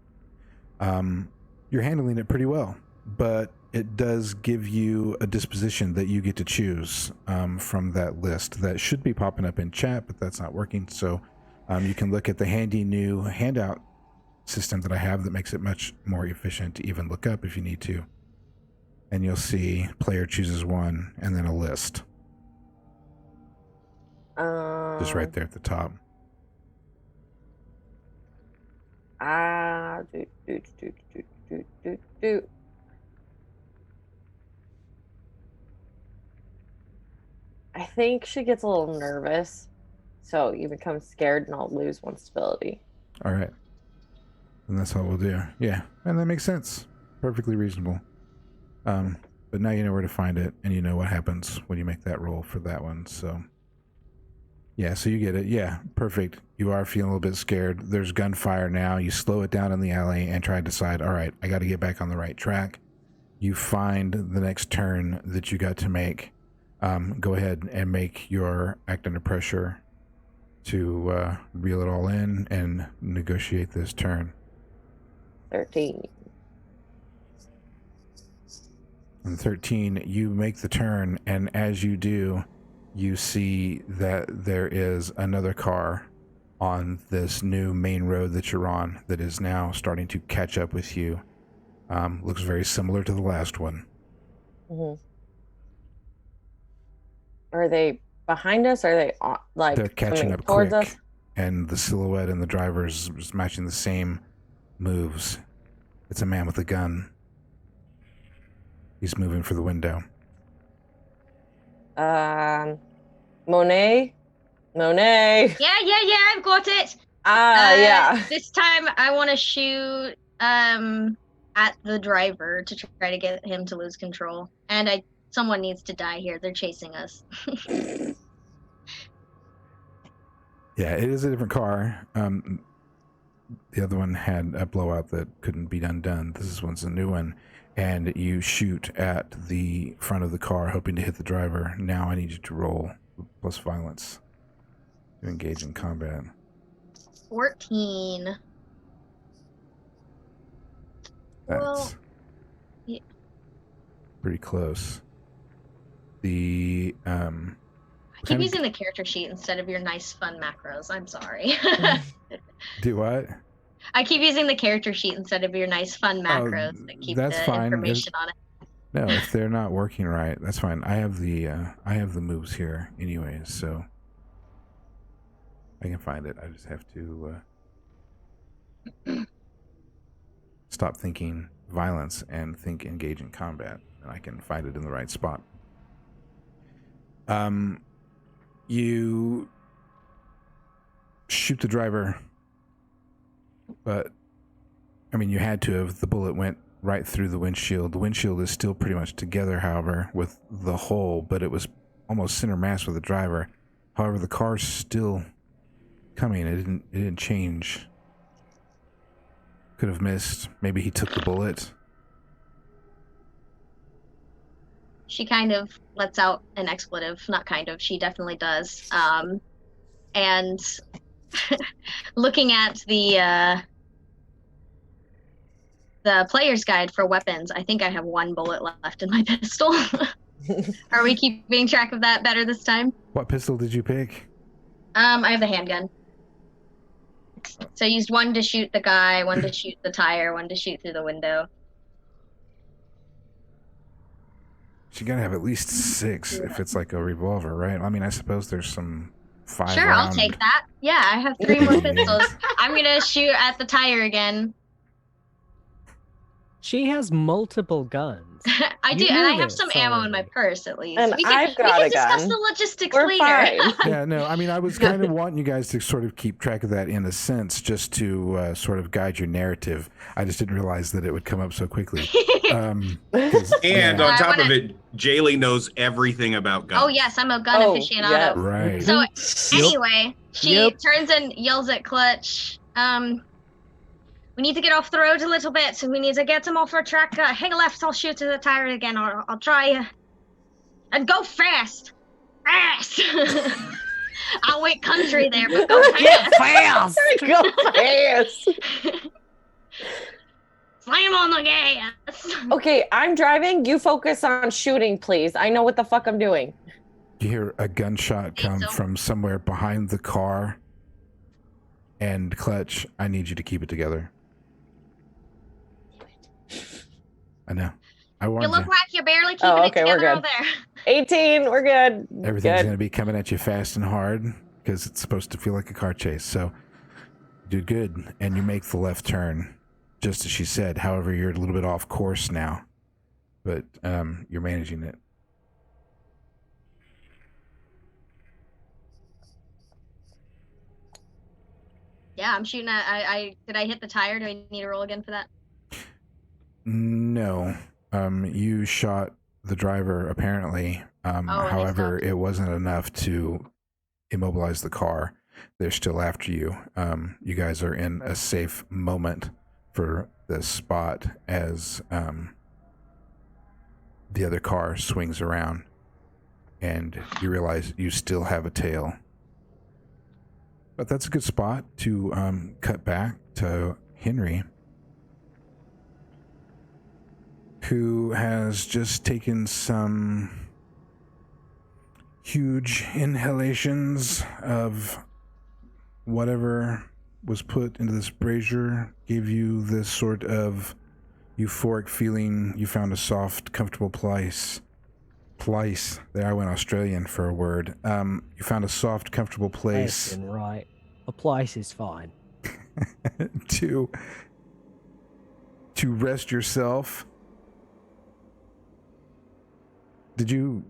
You're handling it pretty well, but it does give you a disposition that you get to choose from that list that should be popping up in chat, but that's not working. So you can look at the handy new handout system that I have that makes it much more efficient to even look up if you need to. And you'll see player chooses one and then a list. Just right there at the top. I think she gets a little nervous, so you become scared and I'll lose one stability. All right. And that's what we'll do. Yeah, and that makes sense. Perfectly reasonable. But now you know where to find it, and you know what happens when you make that roll for that one. So, yeah, so you get it. Yeah, perfect. You are feeling a little bit scared. There's gunfire now. You slow it down in the alley and try to decide, all right, I got to get back on the right track. You find the next turn that you got to make. Go ahead and make your act under pressure to reel it all in and negotiate this turn. 13. On 13, you make the turn, and as you do, you see that there is another car on this new main road that you're on that is now starting to catch up with you. Looks very similar to the last one. Are they behind us? Or are they like They're catching up towards quick, us? and the silhouette and the drivers is matching the same moves. It's a man with a gun. He's moving for the window. Monet? Yeah, I've got it. Yeah. This time I want to shoot at the driver to try to get him to lose control. And someone needs to die here. They're chasing us. Yeah, it is a different car. The other one had a blowout that couldn't be undone. This one's a new one. And you shoot at the front of the car, hoping to hit the driver. Now I need you to roll plus violence to engage in combat. 14. That's Well, yeah. pretty close. The I keep using the character sheet instead of your nice, fun macros. I'm sorry. do what? I keep using the character sheet instead of your nice, fun macros that keep that's the fine. information on it. No, if they're not working right, that's fine. I have the moves here anyways, so I can find it. I just have to stop thinking violence and think engage in combat, and I can find it in the right spot. You shoot the driver But, I mean, you had to have. The bullet went right through the windshield. The windshield is still pretty much together, however, with the hole, but it was almost center mass with the driver. However, the car's still coming. It didn't change. Could have missed. Maybe he took the bullet. She kind of lets out an expletive. Not kind of. She definitely does. And looking at the player's guide for weapons, I think I have 1 bullet left in my pistol. Are we keeping track of that better this time? What pistol did you pick? I have the handgun. So I used 1 to shoot the guy, 1 to shoot the tire, 1 to shoot through the window. So you gotta have at least 6 if it's like a revolver, right? I mean, I suppose there's some 5 Sure, round. I'll take that. Yeah, I have 3 more pistols. I'm gonna shoot at the tire again. She has multiple guns. I do, You and I knew have this some ammo in my already. purse at least. And we I've got can a discuss gun. the logistics We're later. fine. Yeah, no, I mean, I was kind of wanting you guys to sort of keep track of that in a sense, just to sort of guide your narrative. I just didn't realize that it would come up so quickly. 'Cause, And yeah, on top wanna- of it, Jaylee knows everything about guns. Oh yes, I'm a gun Oh, aficionado. yeah. right. So Yep. anyway, she Yep. turns and yells at Clutch. We need to get off the road a little bit, so we need to get him off our track. Hang a left, I'll shoot to the tire again, or I'll try. And go fast! Fast! I went country there, but go fast! Go fast. Slam on the gas! Okay, I'm driving. You focus on shooting, please. I know what the fuck I'm doing. You hear a gunshot come so. from somewhere behind the car. And Clutch, I need you to keep it together. I know. I You warned look you. like you're barely keeping Oh, it okay, we're together good. out there. 18, we're good. Everything's Good. going to be coming at you fast and hard because it's supposed to feel like a car chase. So do good, and you make the left turn, just as she said. However, you're a little bit off course now, but you're managing it. Yeah, I'm shooting at. Did I hit the tire? Do I need to roll again for that? No, you shot the driver apparently. However, it wasn't enough to immobilize the car. They're still after you. You guys are in a safe moment for this spot as the other car swings around, and you realize you still have a tail. But that's a good spot to cut back to Henry, who has just taken some huge inhalations of whatever was put into this brazier, gave you this sort of euphoric feeling. You found a soft, comfortable place. There, I went Australian for a word. You found a soft, comfortable place. Listen, right. A place is fine. to rest yourself. Did you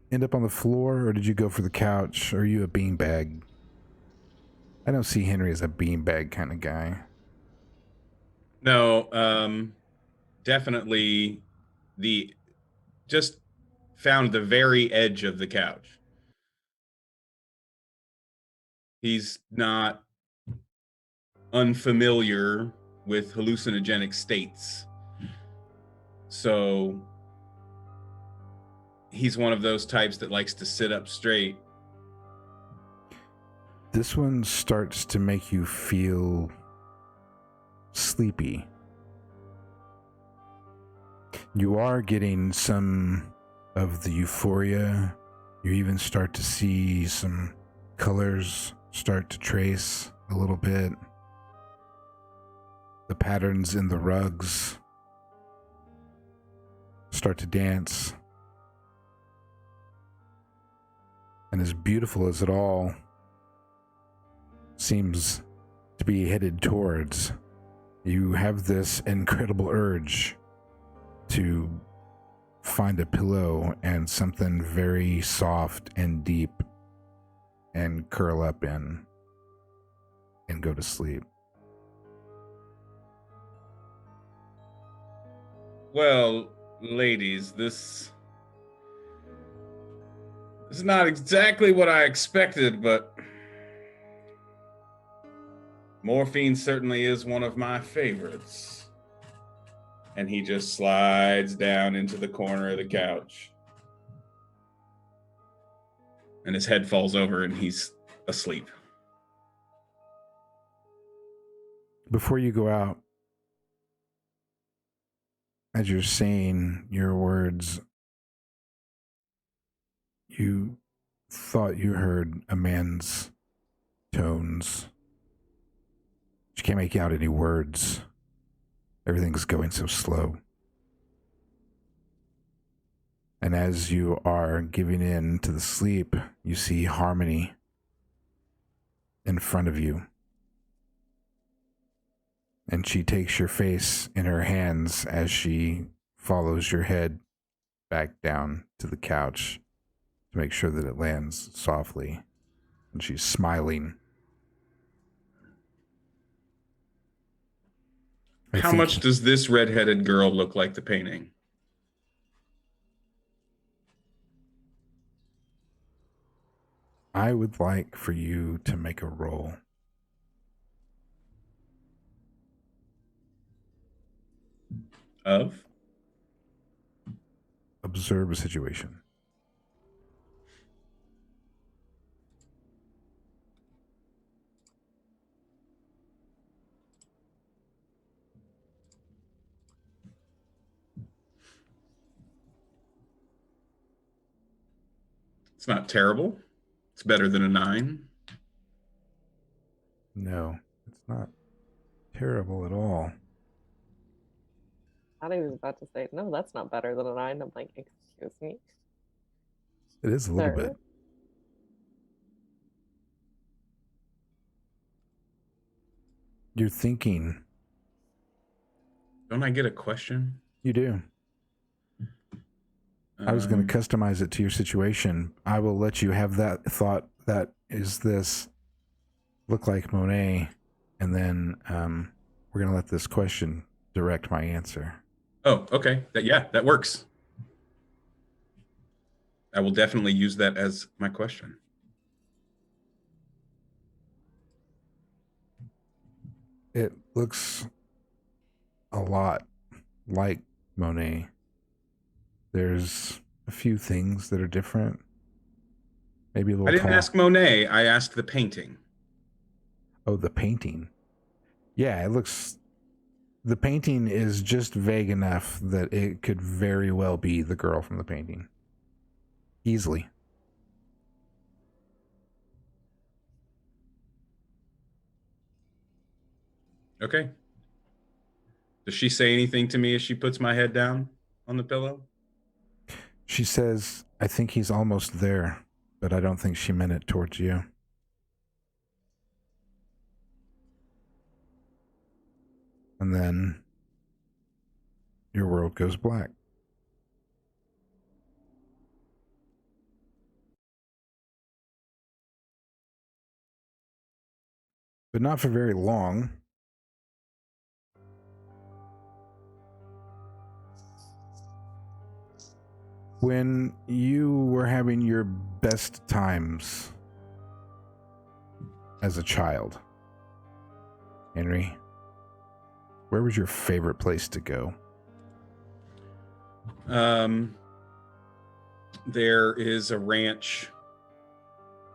end up on the floor, or did you go for the couch? Or are you a beanbag? I don't see Henry as a beanbag kind of guy. No, definitely just found the very edge of the couch. He's not unfamiliar with hallucinogenic states. So he's one of those types that likes to sit up straight. This one starts to make you feel sleepy. You are getting some of the euphoria. You even start to see some colors start to trace a little bit. The patterns in the rugs start to dance. And as beautiful as it all seems to be headed towards, you have this incredible urge to find a pillow and something very soft and deep and curl up in and go to sleep. Well, ladies, this is not exactly what I expected, but morphine certainly is one of my favorites. And he just slides down into the corner of the couch. And his head falls over and he's asleep. Before you go out, as you're saying your words, you thought you heard a man's tones. You can't make out any words. Everything's going so slow. And as you are giving in to the sleep, you see Harmony in front of you. And she takes your face in her hands as she follows your head back down to the couch to make sure that it lands softly. And she's smiling. How much does this redheaded girl look like the painting? I would like for you to make a roll. Of? Observe a situation. It's not terrible. It's better than a 9. No, it's not terrible at all. I thought he was about to say, no, that's not better than a 9. I'm like, excuse me. It is a little Sir? bit. You're thinking. Don't I get a question? You do. I was going to customize it to your situation. I will let you have that thought. That is this look like Monet, and then we're going to let this question direct my answer. Oh, okay. That works. I will definitely use that as my question. It looks a lot like Monet. There's a few things that are different. Maybe a little I didn't ask Monet. I asked the painting. Oh, the painting. Yeah, it looks... The painting is just vague enough that it could very well be the girl from the painting. Easily. Okay. Does she say anything to me as she puts my head down on the pillow? She says, I think he's almost there, but I don't think she meant it towards you. And then your world goes black. But not for very long. When you were having your best times as a child, Henry, where was your favorite place to go? There is a ranch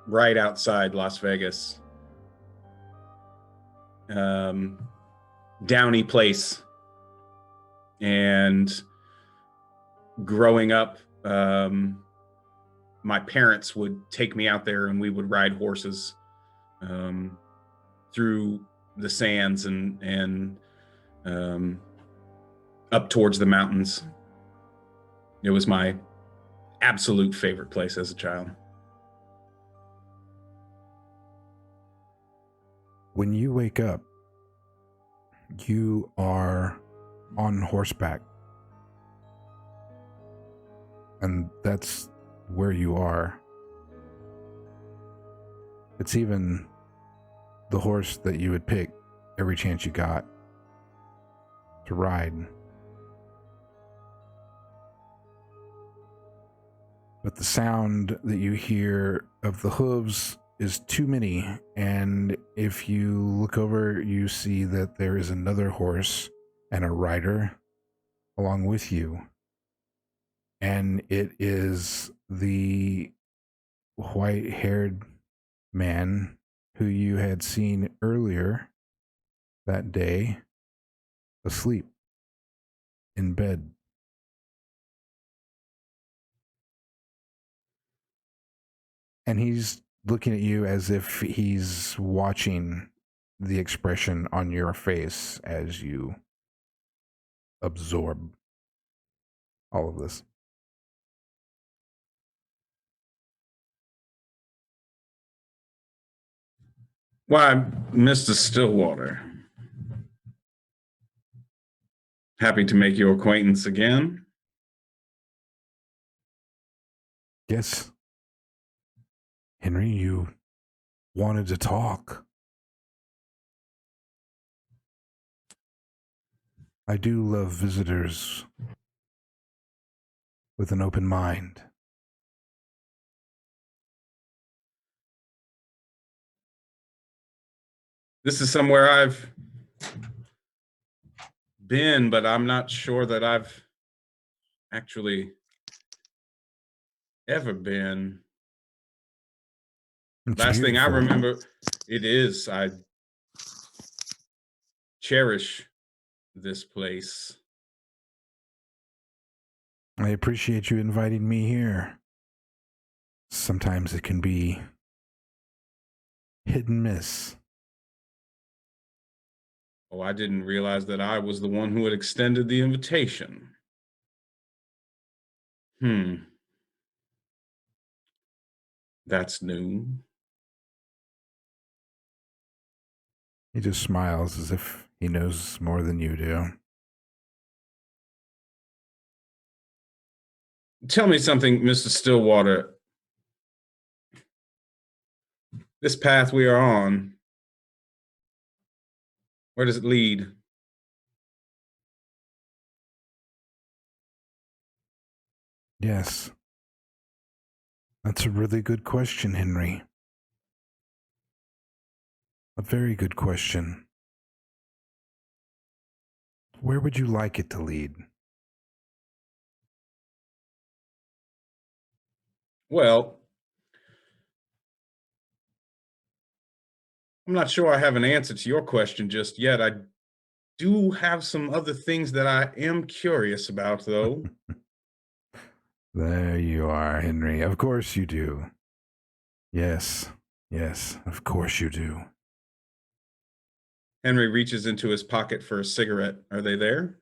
right outside Las Vegas. Downey Place. And growing up, my parents would take me out there and we would ride horses through the sands and up towards the mountains. It was my absolute favorite place as a child. When you wake up, you are on horseback. And that's where you are. It's even the horse that you would pick every chance you got to ride. but the sound that you hear of the hooves is too many, and if you look over, you see that there is another horse and a rider along with you, and it is the white-haired man who you had seen earlier that day asleep in bed. And he's looking at you as if he's watching the expression on your face as you absorb all of this. Why, Mr. Stillwater. Happy to make your acquaintance again. Yes. Henry, you wanted to talk. I do love visitors with an open mind. This is somewhere I've been, but I'm not sure that I've actually ever been. It's Last thing I beautiful. remember, I cherish this place. I appreciate you inviting me here. Sometimes it can be hit and miss. Oh, I didn't realize that I was the one who had extended the invitation. That's new. He just smiles as if he knows more than you do. Tell me something, Mr. Stillwater. This path we are on, where does it lead? Yes. That's a really good question, Henry. A very good question. Where would you like it to lead? Well, I'm not sure I have an answer to your question just yet. I do have some other things that I am curious about, though. There you are, Henry. Of course you do. Yes, of course you do. Henry reaches into his pocket for a cigarette. Are they there?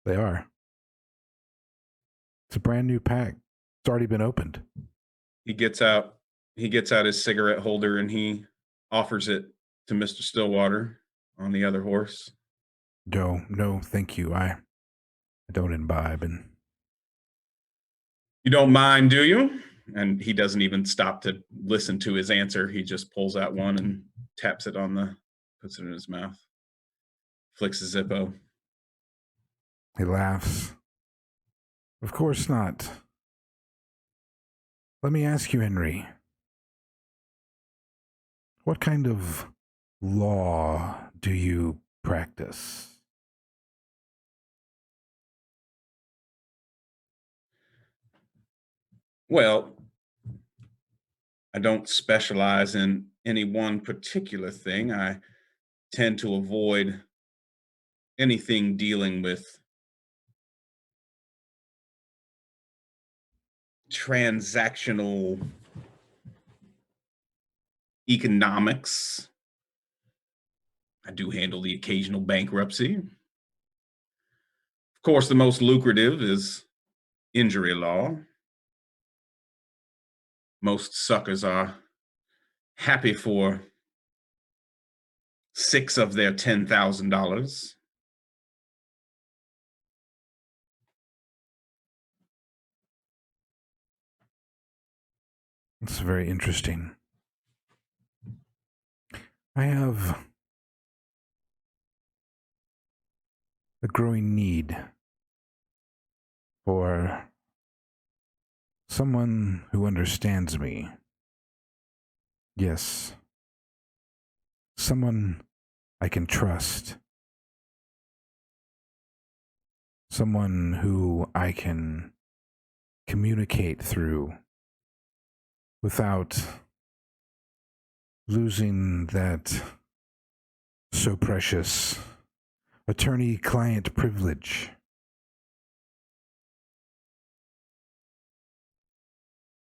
They are. It's a brand new pack. It's already been opened. He gets out his cigarette holder and he offers it to Mr. Stillwater on the other horse. No, thank you. I don't imbibe, and You don't mind, do you? And he doesn't even stop to listen to his answer. He just pulls out one and taps it puts it in his mouth, flicks a Zippo. he laughs. Of course not. Let me ask you, Henry. What kind of law do you practice? Well, I don't specialize in any one particular thing. I tend to avoid anything dealing with transactional economics. I do handle the occasional bankruptcy. Of course, the most lucrative is injury law. Most suckers are happy for 6 of their $10,000. It's very interesting. I have a growing need for Someone who understands me. Yes. Someone I can trust. Someone who I can communicate through without losing that so precious attorney-client privilege.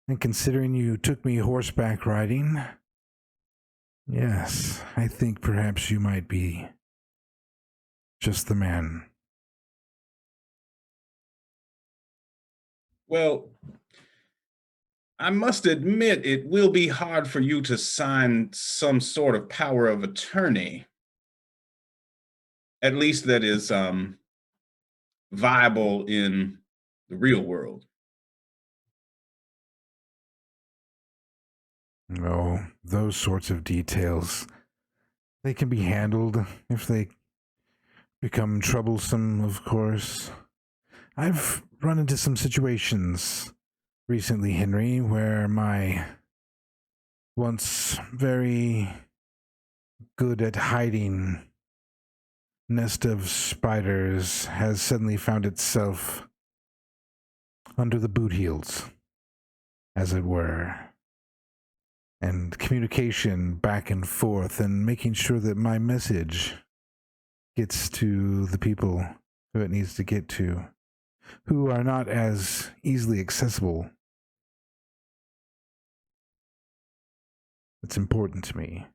And considering you took me horseback riding, yes, I think perhaps you might be just the man. Well, I must admit it will be hard for you to sign some sort of power of attorney. At least that is viable in the real world. Oh, those sorts of details. They can be handled if they become troublesome, of course. I've run into some situations recently, Henry, where my once very good at hiding nest of spiders has suddenly found itself under the boot heels, as it were. And communication back and forth and making sure that my message gets to the people who it needs to get to, who are not as easily accessible. It's important to me.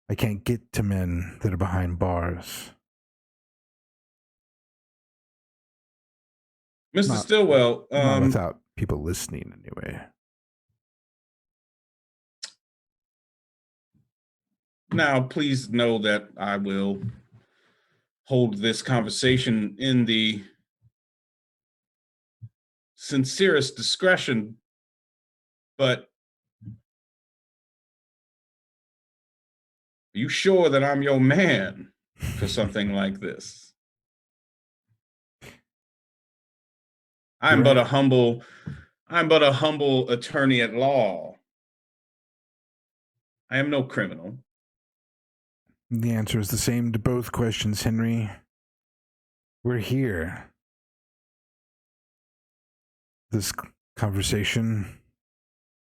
I can't get to men that are behind bars. Mr. Not- Stillwell, Not without people listening, anyway. now please know that I will hold this conversation in the sincerest discretion, but are you sure that I'm your man for something like this? I'm but a humble attorney at law. I am no criminal. The answer is the same to both questions, Henry. We're here. This conversation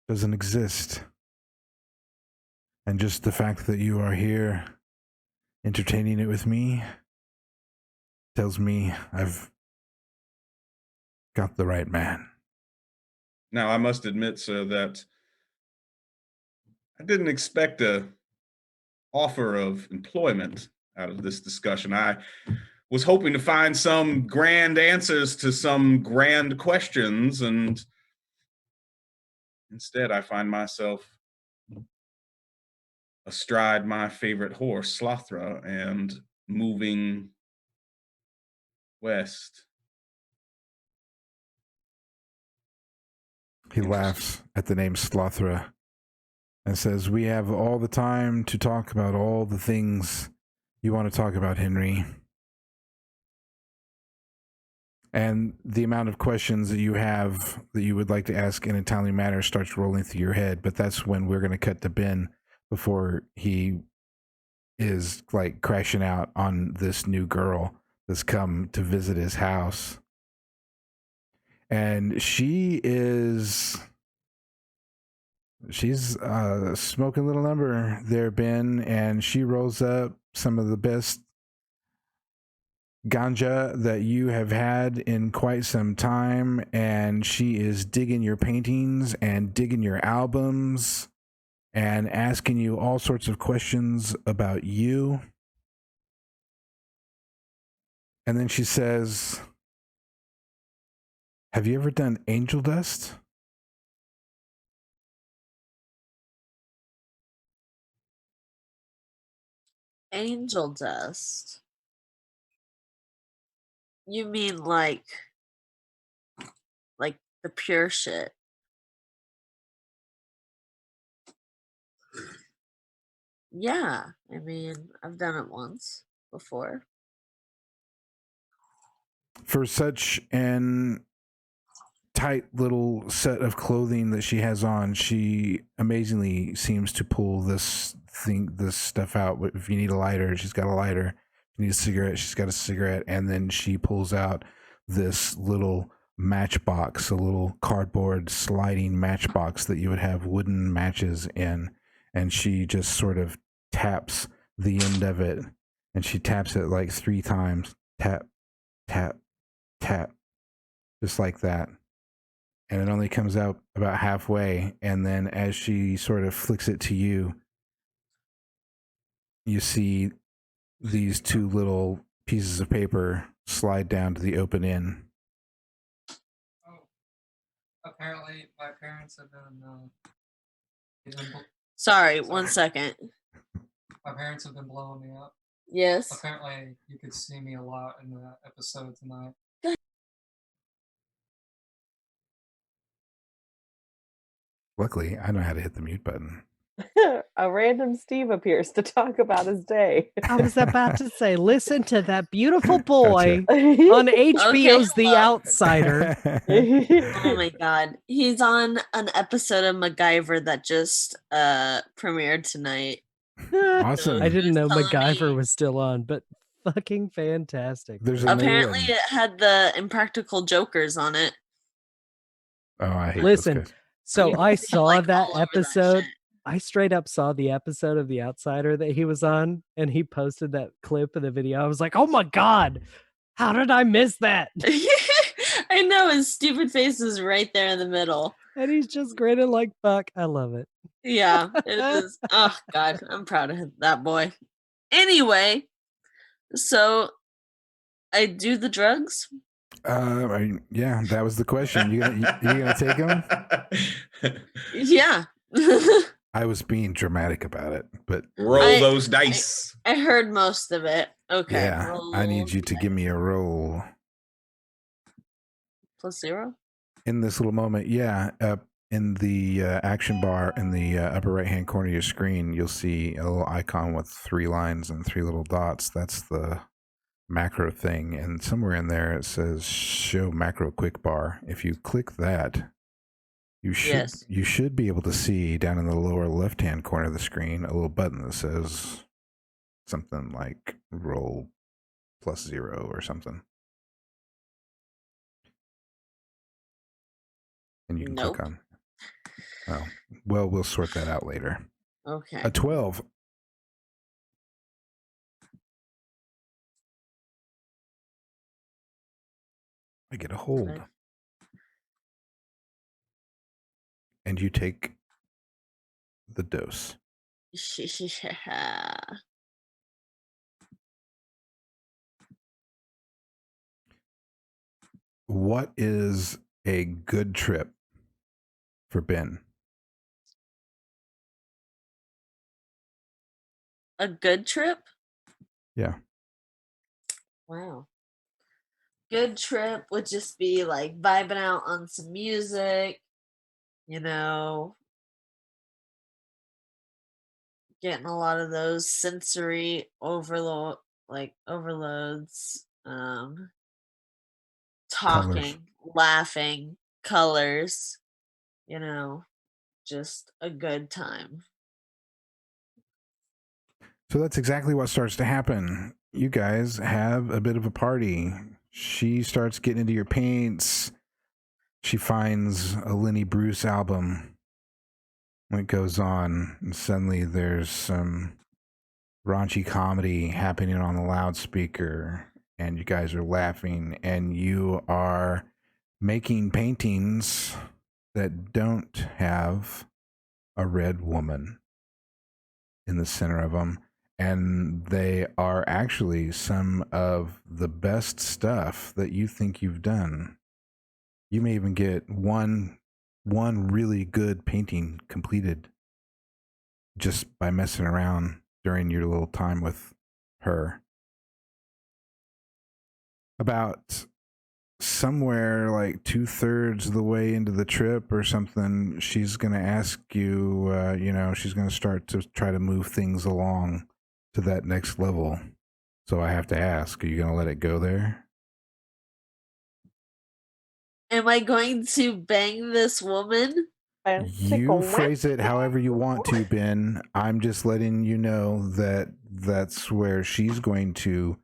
doesn't exist. And just the fact that you are here entertaining it with me tells me I've got the right man. Now, I must admit, sir, that I didn't expect a offer of employment out of this discussion. I was hoping to find some grand answers to some grand questions, and instead I find myself astride my favorite horse, Slothra, and moving west. He laughs at the name Slothra and says, "We have all the time to talk about all the things you want to talk about, Henry." And the amount of questions that you have that you would like to ask in a timely manner starts rolling through your head. But that's when we're going to cut to Ben before he is like crashing out on this new girl that's come to visit his house. And she's smoking a little number there, Ben, and she rolls up some of the best ganja that you have had in quite some time, and she is digging your paintings and digging your albums and asking you all sorts of questions about you. And then she says, "Have you ever done angel dust?" Angel dust. You mean like the pure shit? Yeah, I mean, I've done it once before. For such an tight little set of clothing that she has on, she amazingly seems to pull this stuff out. If you need a lighter, she's got a lighter. If you need a cigarette, she's got a cigarette. And then she pulls out this little matchbox, a little cardboard sliding matchbox that you would have wooden matches in. And she just sort of taps the end of it. And she taps it like 3 times. Tap, tap, tap. Just like that. And it only comes out about halfway. And then as she sort of flicks it to you, you see these 2 little pieces of paper slide down to the open end. Oh, apparently my parents have been Sorry, 1 second. my parents have been blowing me up. Yes. Apparently you could see me a lot in the episode tonight. Luckily, I know how to hit the mute button. A random Steve appears to talk about his day. I was about to say, listen to that beautiful boy Gotcha. on HBO's Okay, The well. Outsider. Oh my god. He's on an episode of MacGyver that just premiered tonight. Awesome. I didn't know Telling MacGyver me- was still on, but fucking fantastic. There's a Apparently new one. it had the Impractical Jokers on it. Oh, I hate Listen, those guys. so You I can see, saw like, that all over that episode. shit. I straight up saw the episode of The Outsider that he was on, and he posted that clip of the video. I was like, oh my God, how did I miss that? I know, his stupid face is right there in the middle. And he's just grinning like fuck. I love it. Yeah, it is. Oh god, I'm proud of that boy. Anyway, so I do the drugs. Yeah, that was the question. You gonna take them? Yeah. I was being dramatic about it, but Roll I- those dice. I heard most of it. Okay. yeah, I need you to give me a roll. +0. In this little moment, yeah, in the action bar in the upper right hand corner of your screen, you'll see a little icon with 3 lines and 3 little dots. That's the macro thing, and somewhere in there it says show macro quick bar. If you click that, you should be able to see down in the lower left hand corner of the screen a little button that says something like roll +0 or something. And you can Nope. click on. Oh, well, we'll sort that out later. Okay. A 12. I get a hold. Okay. And you take the dose. Yeah. What is a good trip for Ben? A good trip? Yeah. Wow. Good trip would just be like vibing out on some music, you know, getting a lot of those sensory overloads, talking, laughing, colors, you know, just a good time. So that's exactly what starts to happen. You guys have a bit of a party. She starts getting into your paints. She finds a Lenny Bruce album. It goes on, and suddenly there's some raunchy comedy happening on the loudspeaker, and you guys are laughing, and you are making paintings that don't have a red woman in the center of them. And they are actually some of the best stuff that you think you've done. You may even get one really good painting completed just by messing around during your little time with her. About somewhere like 2/3 of the way into the trip or something, she's going to ask you, she's going to start to try to move things along to that next level. So I have to ask, are you going to let it go there? Am I going to bang this woman? You phrase it however you want to, Ben. I'm just letting you know that that's where she's going to.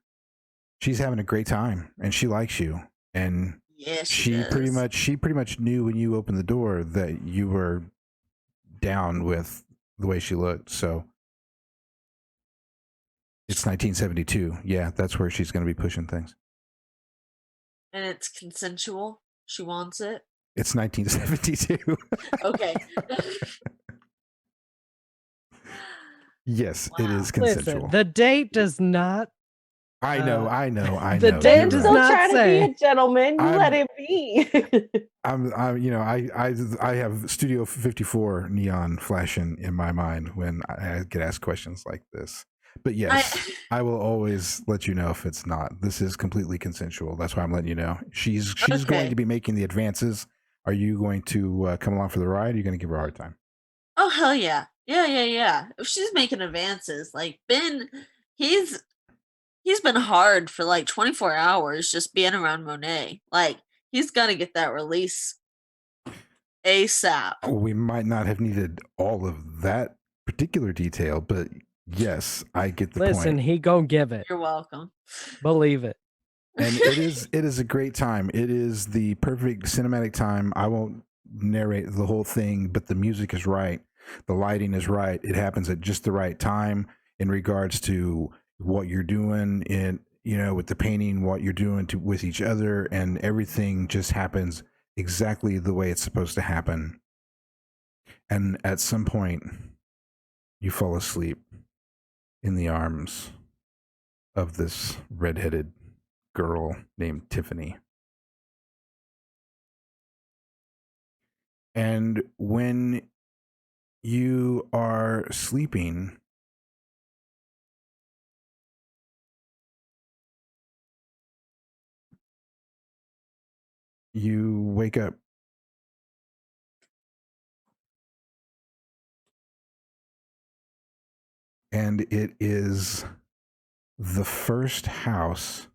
She's having a great time, and she likes you. And Yes, she pretty much knew when you opened the door that you were down with the way she looked. So it's 1972. Yeah, that's where she's going to be pushing things. And it's consensual. She wants it. It's 1972. Okay. Yes, it Wow. is consensual. Listen, the date does not. I know. the You're date Ben's does still not trying to be say. a gentleman. You let him be. I'm you know, I have Studio 54 neon flashing in my mind when I get asked questions like this. But yes, I will always let you know if it's not. This is completely consensual. That's why I'm letting you know. She's going Okay. to be making the advances. Are you going to come along for the ride? Or are you going to give her a hard time? Oh hell yeah. Yeah. If she's making advances, like Ben, he's been hard for like 24 hours just being around Monet. Like he's got to get that release ASAP. We might not have needed all of that particular detail, but yes, I get the Listen, point. he gonna give it. You're welcome. Believe it. And it is a great time. It is the perfect cinematic time. I won't narrate the whole thing, but the music is right. The lighting is right. It happens at just the right time in regards to what you're doing in, with the painting, what you're doing with each other, and everything just happens exactly the way it's supposed to happen. And at some point, you fall asleep in the arms of this redheaded girl named Tiffany. And when you are sleeping, you wake up. And it is the first house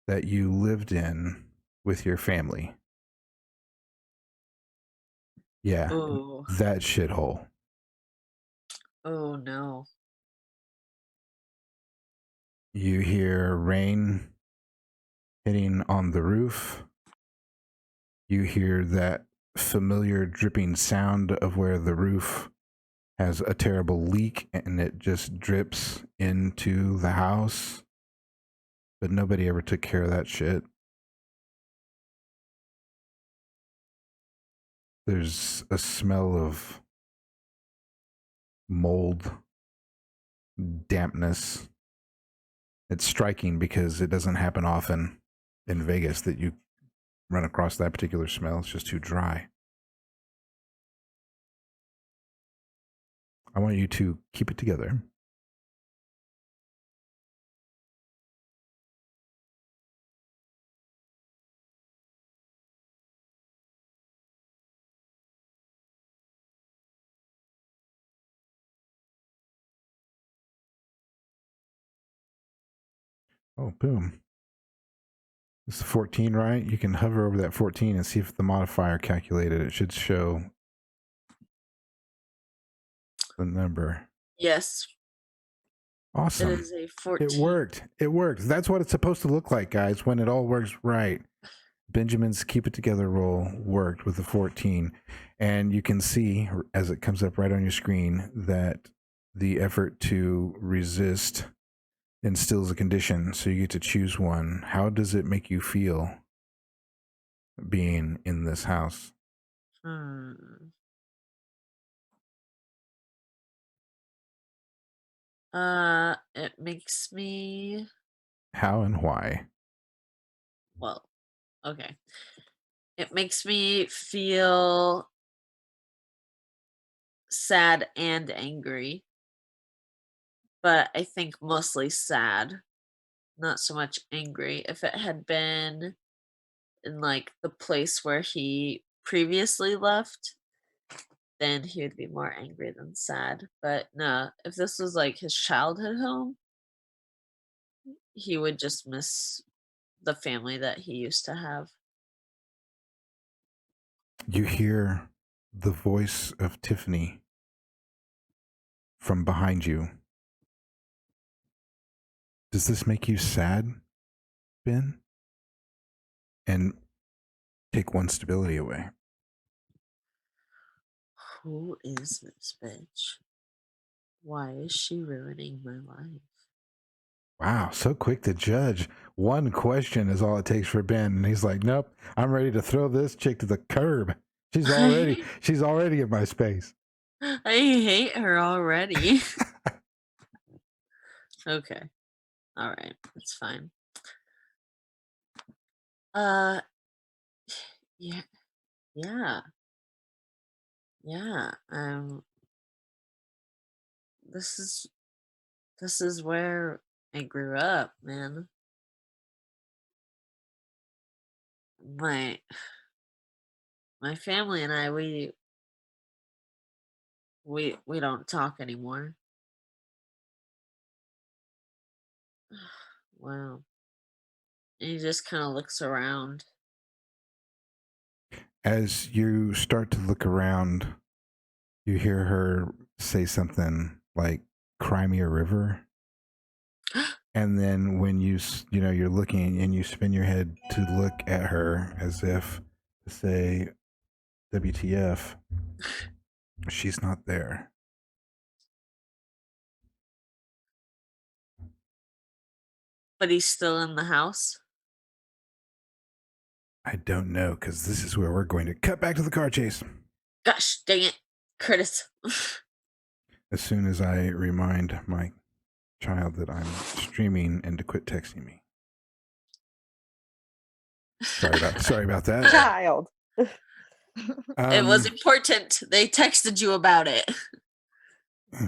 that you lived in with your family. Yeah, Oh. that shithole. Oh no. You hear rain hitting on the roof. You hear that familiar dripping sound of where the roof has a terrible leak and it just drips into the house. But nobody ever took care of that shit. There's a smell of mold, dampness. It's striking because it doesn't happen often in Vegas that you run across that particular smell. It's just too dry. I want you to keep it together. Oh, boom. It's 14, right? You can hover over that 14 and see if the modifier calculated. It should show the number. Yes. Awesome. It is a 14. It worked. It worked. That's what it's supposed to look like, guys, when it all works right. Benjamin's keep it together roll worked with the 14. And you can see as it comes up right on your screen that the effort to resist instills a condition. So you get to choose one. How does it make you feel being in this house? It makes me. How and why? Well, okay. It makes me feel sad and angry. But I think mostly sad, not so much angry. If it had been in like the place where he previously left, then he would be more angry than sad. But no, if this was like his childhood home, he would just miss the family that he used to have. You hear the voice of Tiffany from behind you. Does this make you sad, Ben? And take one stability away. Who is this bitch? Why is she ruining my life? Wow, so quick to judge. One question is all it takes for Ben, and he's like, "Nope, I'm ready to throw this chick to the curb. She's already in my space." I hate her already. Okay. All right. That's fine. Yeah. Yeah. Yeah. This is where I grew up, man. My family and I, we don't talk anymore. Wow. And he just kind of looks around. As you start to look around, you hear her say something like, "Cry me a river." And then when you're looking and you spin your head to look at her as if to say, WTF, she's not there. But he's still in the house. I don't know, because this is where we're going to cut back to the car chase. Gosh, dang it, Curtis. As soon as I remind my child that I'm streaming and to quit texting me. Sorry about that. Child. It was important. They texted you about it.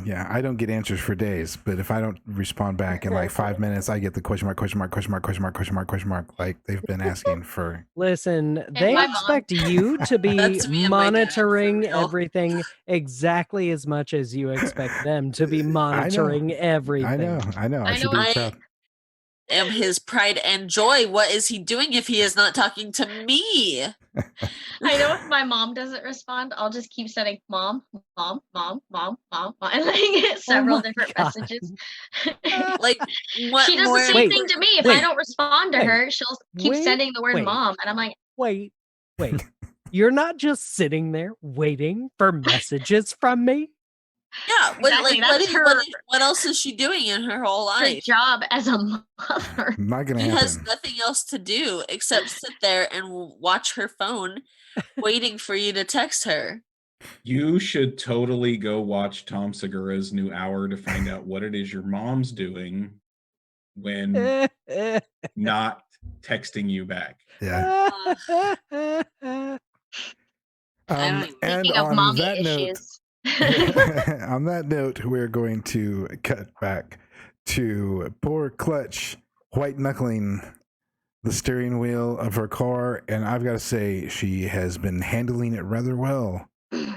Yeah, I don't get answers for days, but if I don't respond back in like 5 minutes, I get the question mark, like they've been asking for. Listen, they my mom- expect you to be That's me and my dad, monitoring for real. everything exactly as much as you expect them to be monitoring everything. I know. I should know be I proud. am his pride and joy. What is he doing if he is not talking to me? I know if my mom doesn't respond, I'll just keep sending mom, and like several different God. Like, messages. what She does more? the same Wait, thing to me. If wait, I don't respond to wait, her, she'll keep wait, sending the word wait. mom, and I'm like, Wait. You're not just sitting there waiting for messages from me? Yeah, Exactly, that's her- what else is she doing in her whole her life? job as a mother. Not gonna He happen. has nothing else to do except sit there and watch her phone, waiting for you to text her. You should totally go watch Tom Segura's new hour to find out what it is your mom's doing when not texting you back. Yeah. I And Speaking of on mommy that note, issues. on that note, we're going to cut back to poor Clutch white knuckling the steering wheel of her car, and I've got to say she has been handling it rather well,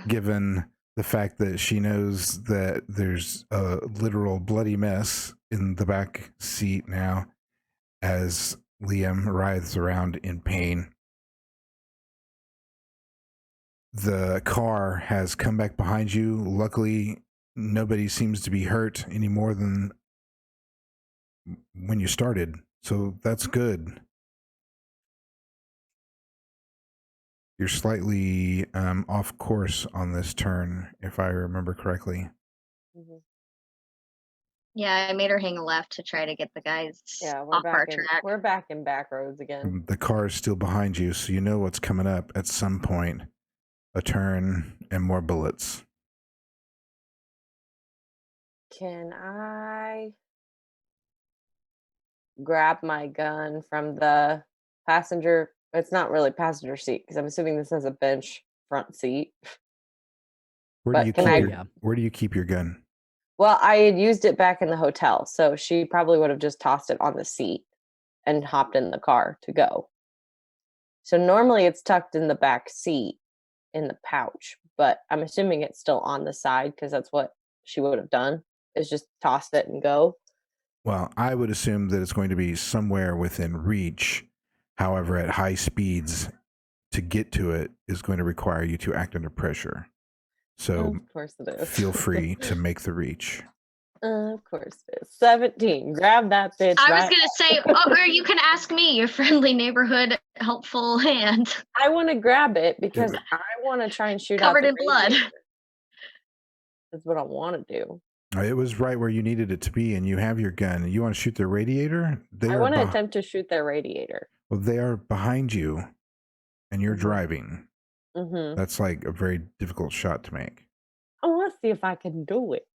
given the fact that she knows that there's a literal bloody mess in the back seat now as Liam writhes around in pain. The car has come back behind you. Luckily, nobody seems to be hurt any more than when you started, so that's good. You're slightly off course on this turn, if I remember correctly. Yeah, I made her hang a left to try to get the guys Yeah, off our track. we're back in back roads again. The car is still behind you, so you know what's coming up at some point. A turn and more bullets. Can I grab my gun from the passenger? It's not really passenger seat because I'm assuming this is a bench front seat. Where But do you can keep I- your, where do you keep your gun? Well, I had used it back in the hotel, so she probably would have just tossed it on the seat and hopped in the car to go. So normally it's tucked in the back seat in the pouch, but I'm assuming it's still on the side because that's what she would have done, is just tossed it and go. Well, I would assume that it's going to be somewhere within reach. However, at high speeds, to get to it is going to require you to act under pressure. So Of course it is. feel free to make the reach. Of course it is. 17. Grab that bitch. I was right- gonna say, or you can ask me, your friendly neighborhood helpful hand, I want to grab it because I want to try and shoot covered out in blood. That's what I want to do. It was right where you needed it to be, and you have your gun. You want to shoot the radiator? I want to attempt to shoot their radiator. Well, they are behind you, and you're Mhm. driving. Mm-hmm. That's like a very difficult shot to make. I want to see if I can do it.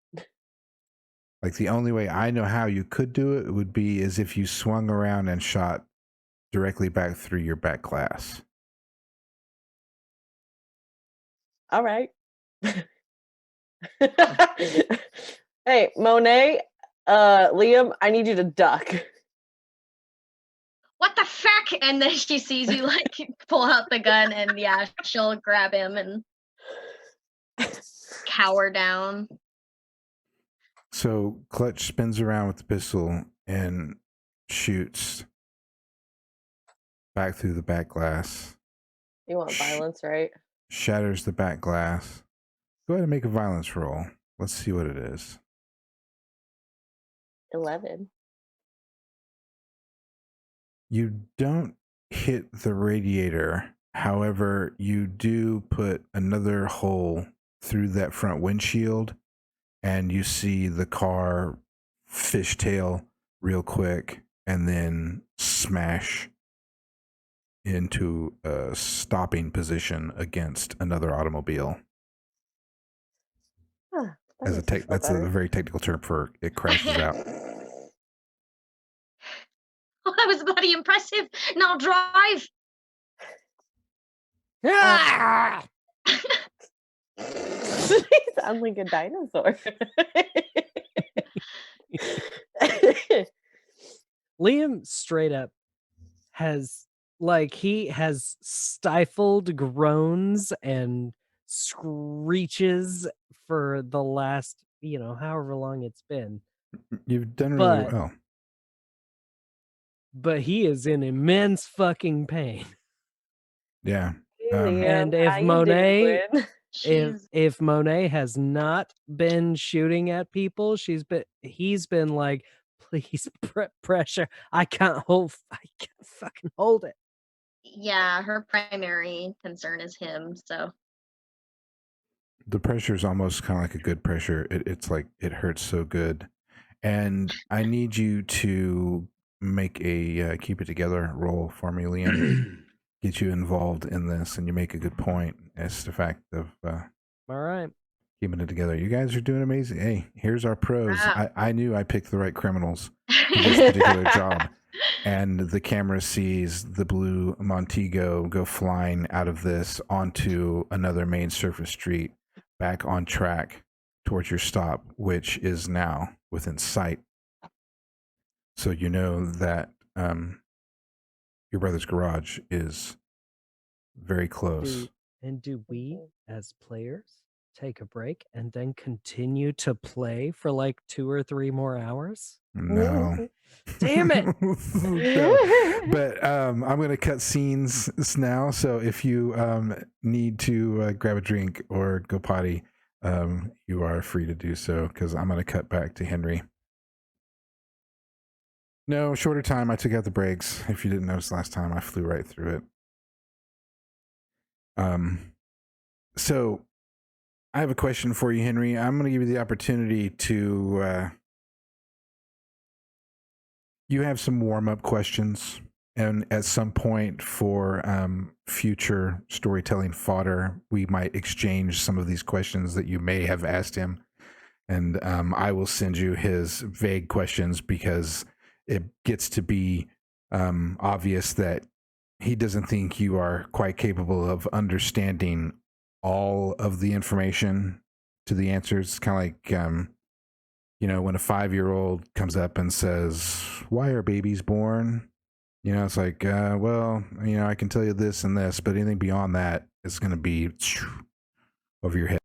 Like the only way I know how you could do it would be is if you swung around and shot directly back through your back glass. All right. Hey, Monet, Liam, I need you to duck. What the fuck? And then she sees you like pull out the gun, and yeah, she'll grab him and cower down. So Clutch spins around with the pistol and shoots back through the back glass, You want violence, right? shatters the back glass. Go ahead and make a violence roll. Let's see what it is. 11. You don't hit the radiator. However, you do put another hole through that front windshield, and you see the car fishtail real quick and then smash into a stopping position against another automobile. Huh, that As a makes me feel that's a better. very technical term for it crashes out. Oh, that was bloody impressive. Now drive. Ah! You sound like a dinosaur. Liam straight up has he has stifled groans and screeches for the last, however long it's been. You've done really But- well. But he is in immense fucking pain. Yeah. Hey, Um, Liam, And if how you Monet- doing? If Monet has not been shooting at people, he's been like, please pressure. I can't fucking hold it. Yeah, her primary concern is him. So the pressure is almost kind of like a good pressure. It's like it hurts so good. And I need you to make a keep it together roll for me, Liam. Get you involved in this, and you make a good point as to the fact of All right. keeping it together. You guys are doing amazing. Hey, here's our pros. Wow. I knew I picked the right criminals for this particular job. And the camera sees the blue Montego go flying out of this onto another main surface street, back on track towards your stop, which is now within sight. So you know that your brother's garage is very close. Do we, as players, take a break and then continue to play for like 2 or 3 more hours? No. Damn it. No. But I'm going to cut scenes now. So if you need to grab a drink or go potty, you are free to do so, because I'm going to cut back to Henry. No, shorter time. I took out the brakes. If you didn't notice last time, I flew right through it. So I have a question for you, Henry. I'm going to give you the opportunity to you have some warm-up questions, and at some point for future storytelling fodder, we might exchange some of these questions that you may have asked him, and I will send you his vague questions, because it gets to be obvious that he doesn't think you are quite capable of understanding all of the information to the answers. It's kind of like when a 5-year-old comes up and says, "Why are babies born?" It's like, well, I can tell you this and this, but anything beyond that is going to be over your head.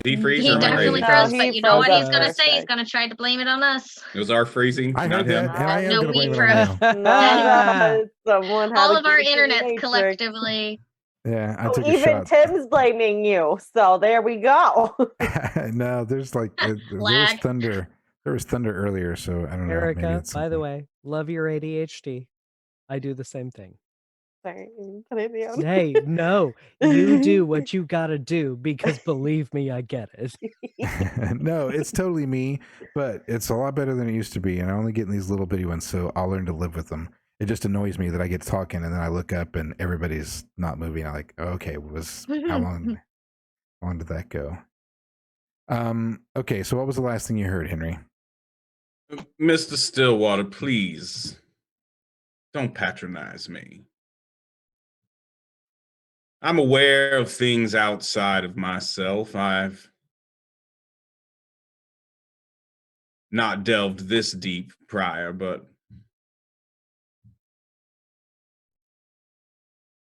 Did he freeze He or am I definitely crazy? froze, he but you know what froze he's up gonna for a say? He's sec. gonna try to blame it on us. It was our freezing, I not heard him. that, and I am No, going to blame we it on you. froze. No, someone had All a of our glitch in the internets matrix. collectively. Yeah, I Oh, took a even shot. Tim's blaming you. So there we go. No, there's like there was Lag. thunder. There was thunder earlier, so I don't know. Maybe Erica, it's by the something. way, love your ADHD. I do the same thing. Sorry, put it down. Hey, no, you do what you gotta do because believe me, I get it. No, it's totally me, but it's a lot better than it used to be, and I only get in these little bitty ones, so I'll learn to live with them. It just annoys me that I get talking and then I look up and everybody's not moving. I'm like, okay, how long did that go? Okay, so what was the last thing you heard, Henry? Mr. Stillwater, please don't patronize me. I'm aware of things outside of myself. I've not delved this deep prior, but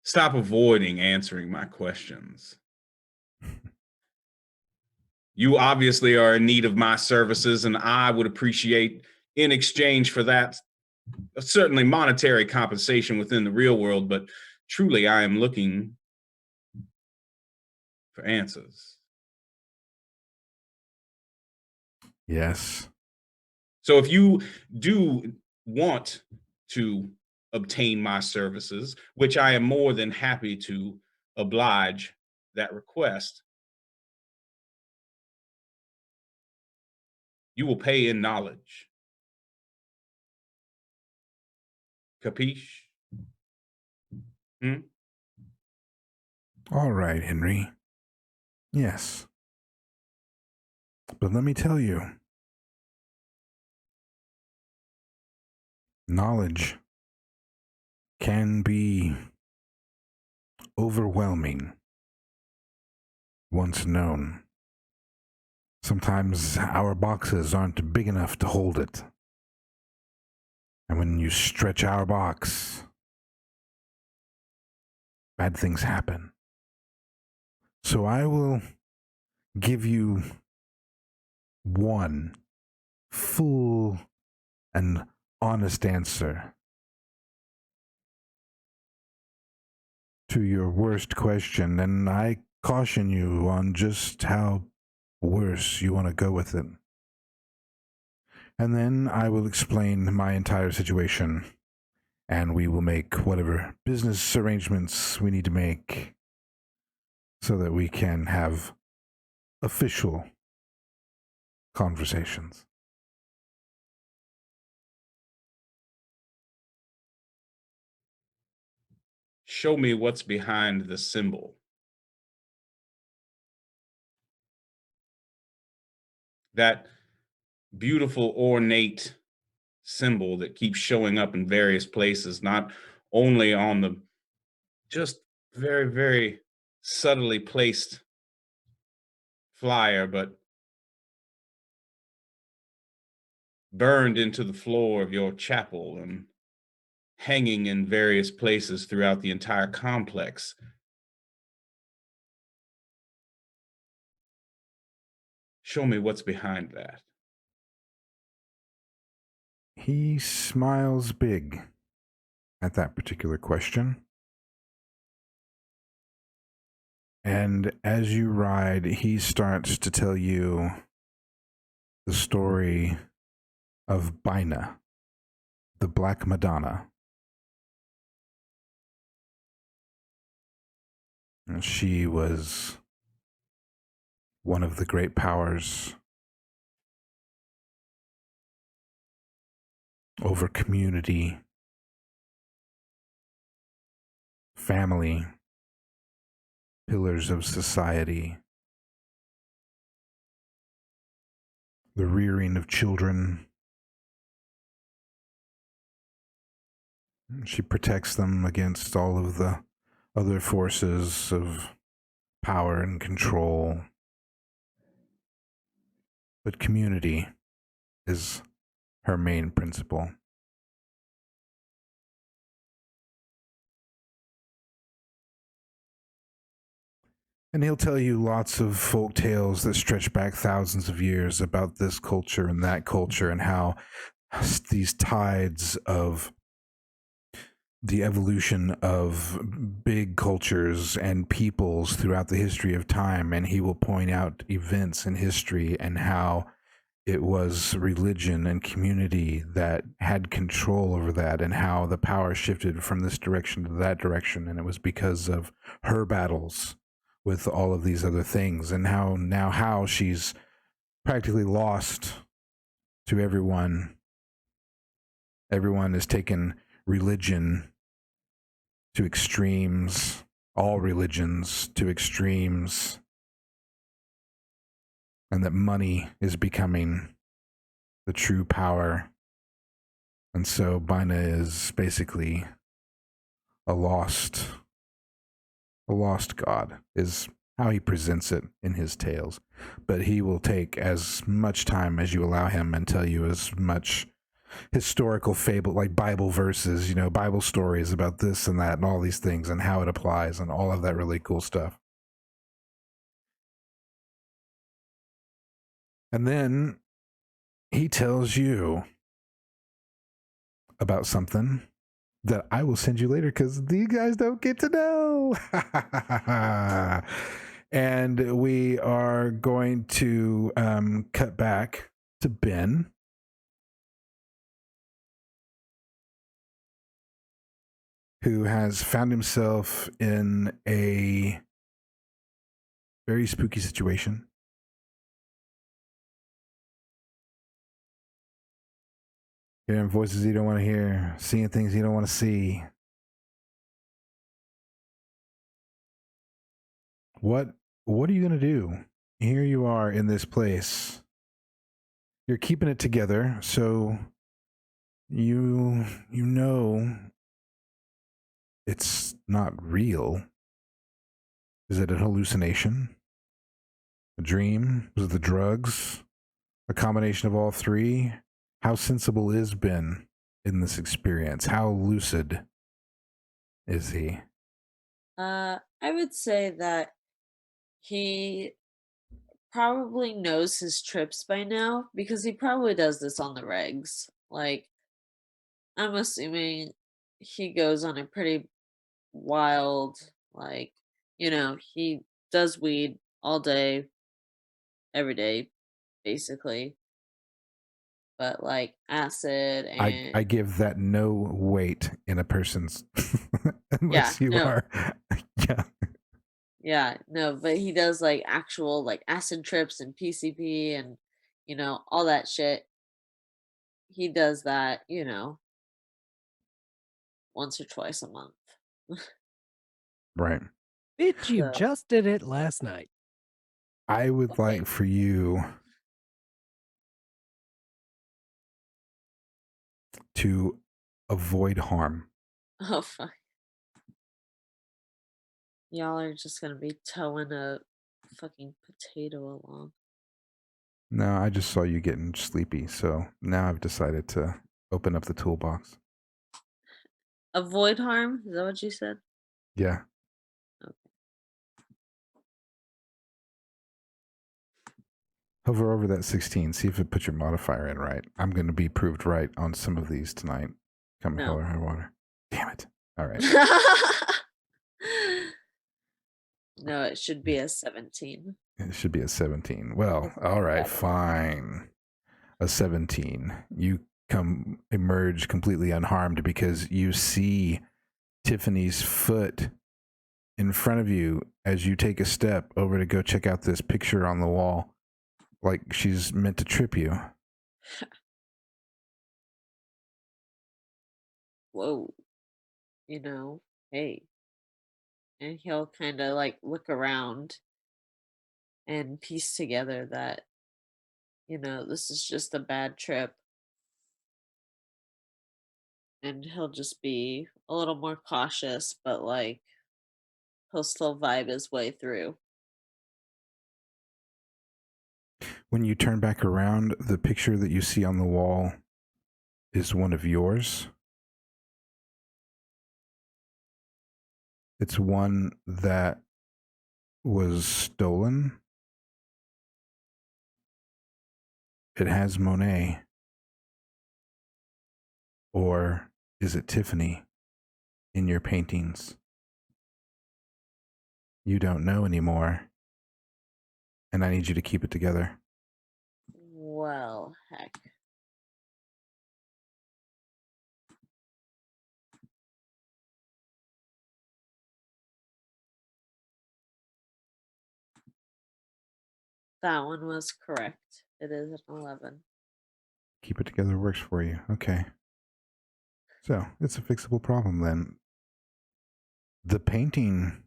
stop avoiding answering my questions. You obviously are in need of my services, and I would appreciate, in exchange for that, certainly monetary compensation within the real world, but truly I am looking for answers. Yes. So if you do want to obtain my services, which I am more than happy to oblige that request, you will pay in knowledge. Capiche? All right, Henry. Yes. But let me tell you, knowledge can be overwhelming once known. Sometimes our boxes aren't big enough to hold it. And when you stretch our box, bad things happen. So I will give you one full and honest answer to your worst question, and I caution you on just how worse you want to go with it. And then I will explain my entire situation, and we will make whatever business arrangements we need to make so that we can have official conversations. Show me what's behind the symbol. That beautiful, ornate symbol that keeps showing up in various places, not only on the just very, very subtly placed flyer, but burned into the floor of your chapel and hanging in various places throughout the entire complex. Show me what's behind that. He smiles big at that particular question. And as you ride, he starts to tell you the story of Bina, the Black Madonna. And she was one of the great powers over community, family, pillars of society, the rearing of children. She protects them against all of the other forces of power and control. But community is her main principle. And he'll tell you lots of folk tales that stretch back thousands of years about this culture and that culture, and how these tides of the evolution of big cultures and peoples throughout the history of time. And he will point out events in history and how it was religion and community that had control over that, and how the power shifted from this direction to that direction. And it was because of her battles with all of these other things, and how she's practically lost to everyone. Everyone has taken religion to extremes, all religions to extremes, and that money is becoming the true power. And so Bina is basically a lost god, is how he presents it in his tales. But he will take as much time as you allow him and tell you as much historical fable, like Bible verses, you know, Bible stories about this and that and all these things and how it applies and all of that really cool stuff. And then he tells you about something that I will send you later because these guys don't get to know. And we are going to cut back to Ben. Who has found himself in a very spooky situation. Hearing voices you don't want to hear, seeing things you don't want to see. What are you going to do? Here you are in this place. You're keeping it together, so you know it's not real. Is it a hallucination? A dream? Was it the drugs? A combination of all three? How sensible is Ben in this experience? How lucid is he? I would say that he probably knows his trips by now because he probably does this on the regs. Like, I'm assuming he goes on a pretty wild, like, he does weed all day, every day, basically. But like acid and I give that no weight in a person's yeah, unless you no, are. Yeah. yeah, no, but he does like actual like acid trips and PCP and all that shit. He does that, once or twice a month. Right. Bitch, you So, just did it last night. I would okay. like for you to avoid harm. Oh fuck. Y'all are just gonna be towing a fucking potato along. No, I just saw you getting sleepy, so now I've decided to open up the toolbox. Avoid harm? Is that what you said? Yeah. Okay. Hover over that 16. See if it puts your modifier in right. I'm going to be proved right on some of these tonight. Come hell or high water. Damn it. All right. No, it should be a 17. It should be a 17. Well, all right, fine. A 17. You emerge completely unharmed because you see Tiffany's foot in front of you as you take a step over to go check out this picture on the wall. Like she's meant to trip you. Whoa. Hey. And he'll kind of like look around and piece together that, this is just a bad trip. And he'll just be a little more cautious, but like he'll still vibe his way through. When you turn back around, the picture that you see on the wall is one of yours. It's one that was stolen. It has Monet. Or is it Tiffany in your paintings? You don't know anymore. And I need you to keep it together. Well, heck. That one was correct. It is an 11. Keep it together works for you. Okay. So it's a fixable problem then. The painting,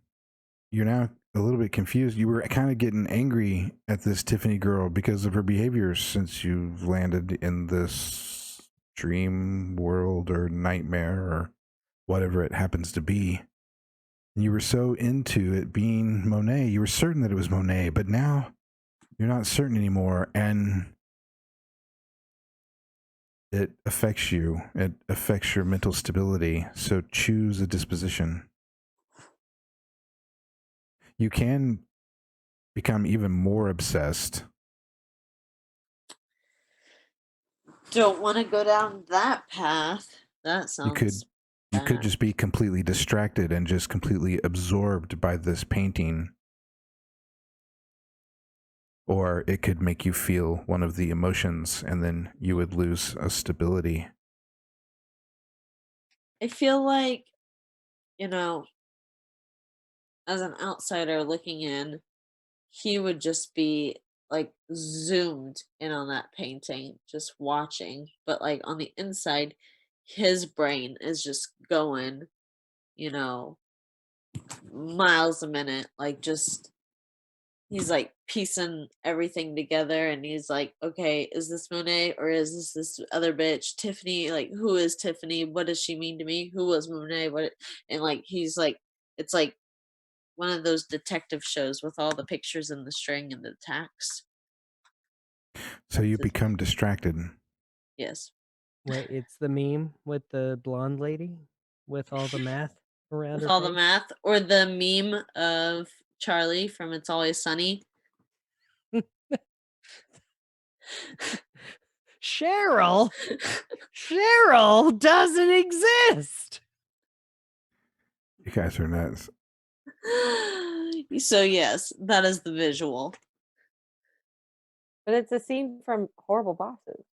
you're now a little bit confused. You were kind of getting angry at this Tiffany girl because of her behavior since you've landed in this dream world or nightmare or whatever it happens to be. And you were so into it being Monet. You were certain that it was Monet, but now you're not certain anymore. And it affects you. It affects your mental stability. So choose a disposition. You can become even more obsessed. Don't want to go down that path. That sounds You could bad. just be completely distracted and just completely absorbed by this painting. Or it could make you feel one of the emotions and then you would lose a stability. I feel like, you know, as an outsider looking in, he would just be like zoomed in on that painting, just watching. But like on the inside, his brain is just going, you know, miles a minute. Like just he's like piecing everything together and he's like, okay, is this Monet or is this other bitch? Tiffany, like who is Tiffany? What does she mean to me? Who was Monet? What and like he's like it's like one of those detective shows with all the pictures and the string and the text. So you That's his become mind. distracted. Yes. Wait, it's the meme with the blonde lady with all the math around With her all the face? math or the meme of Charlie from It's Always Sunny. Cheryl? Cheryl doesn't exist. You guys are nuts. So yes, that is the visual. But it's a scene from Horrible Bosses.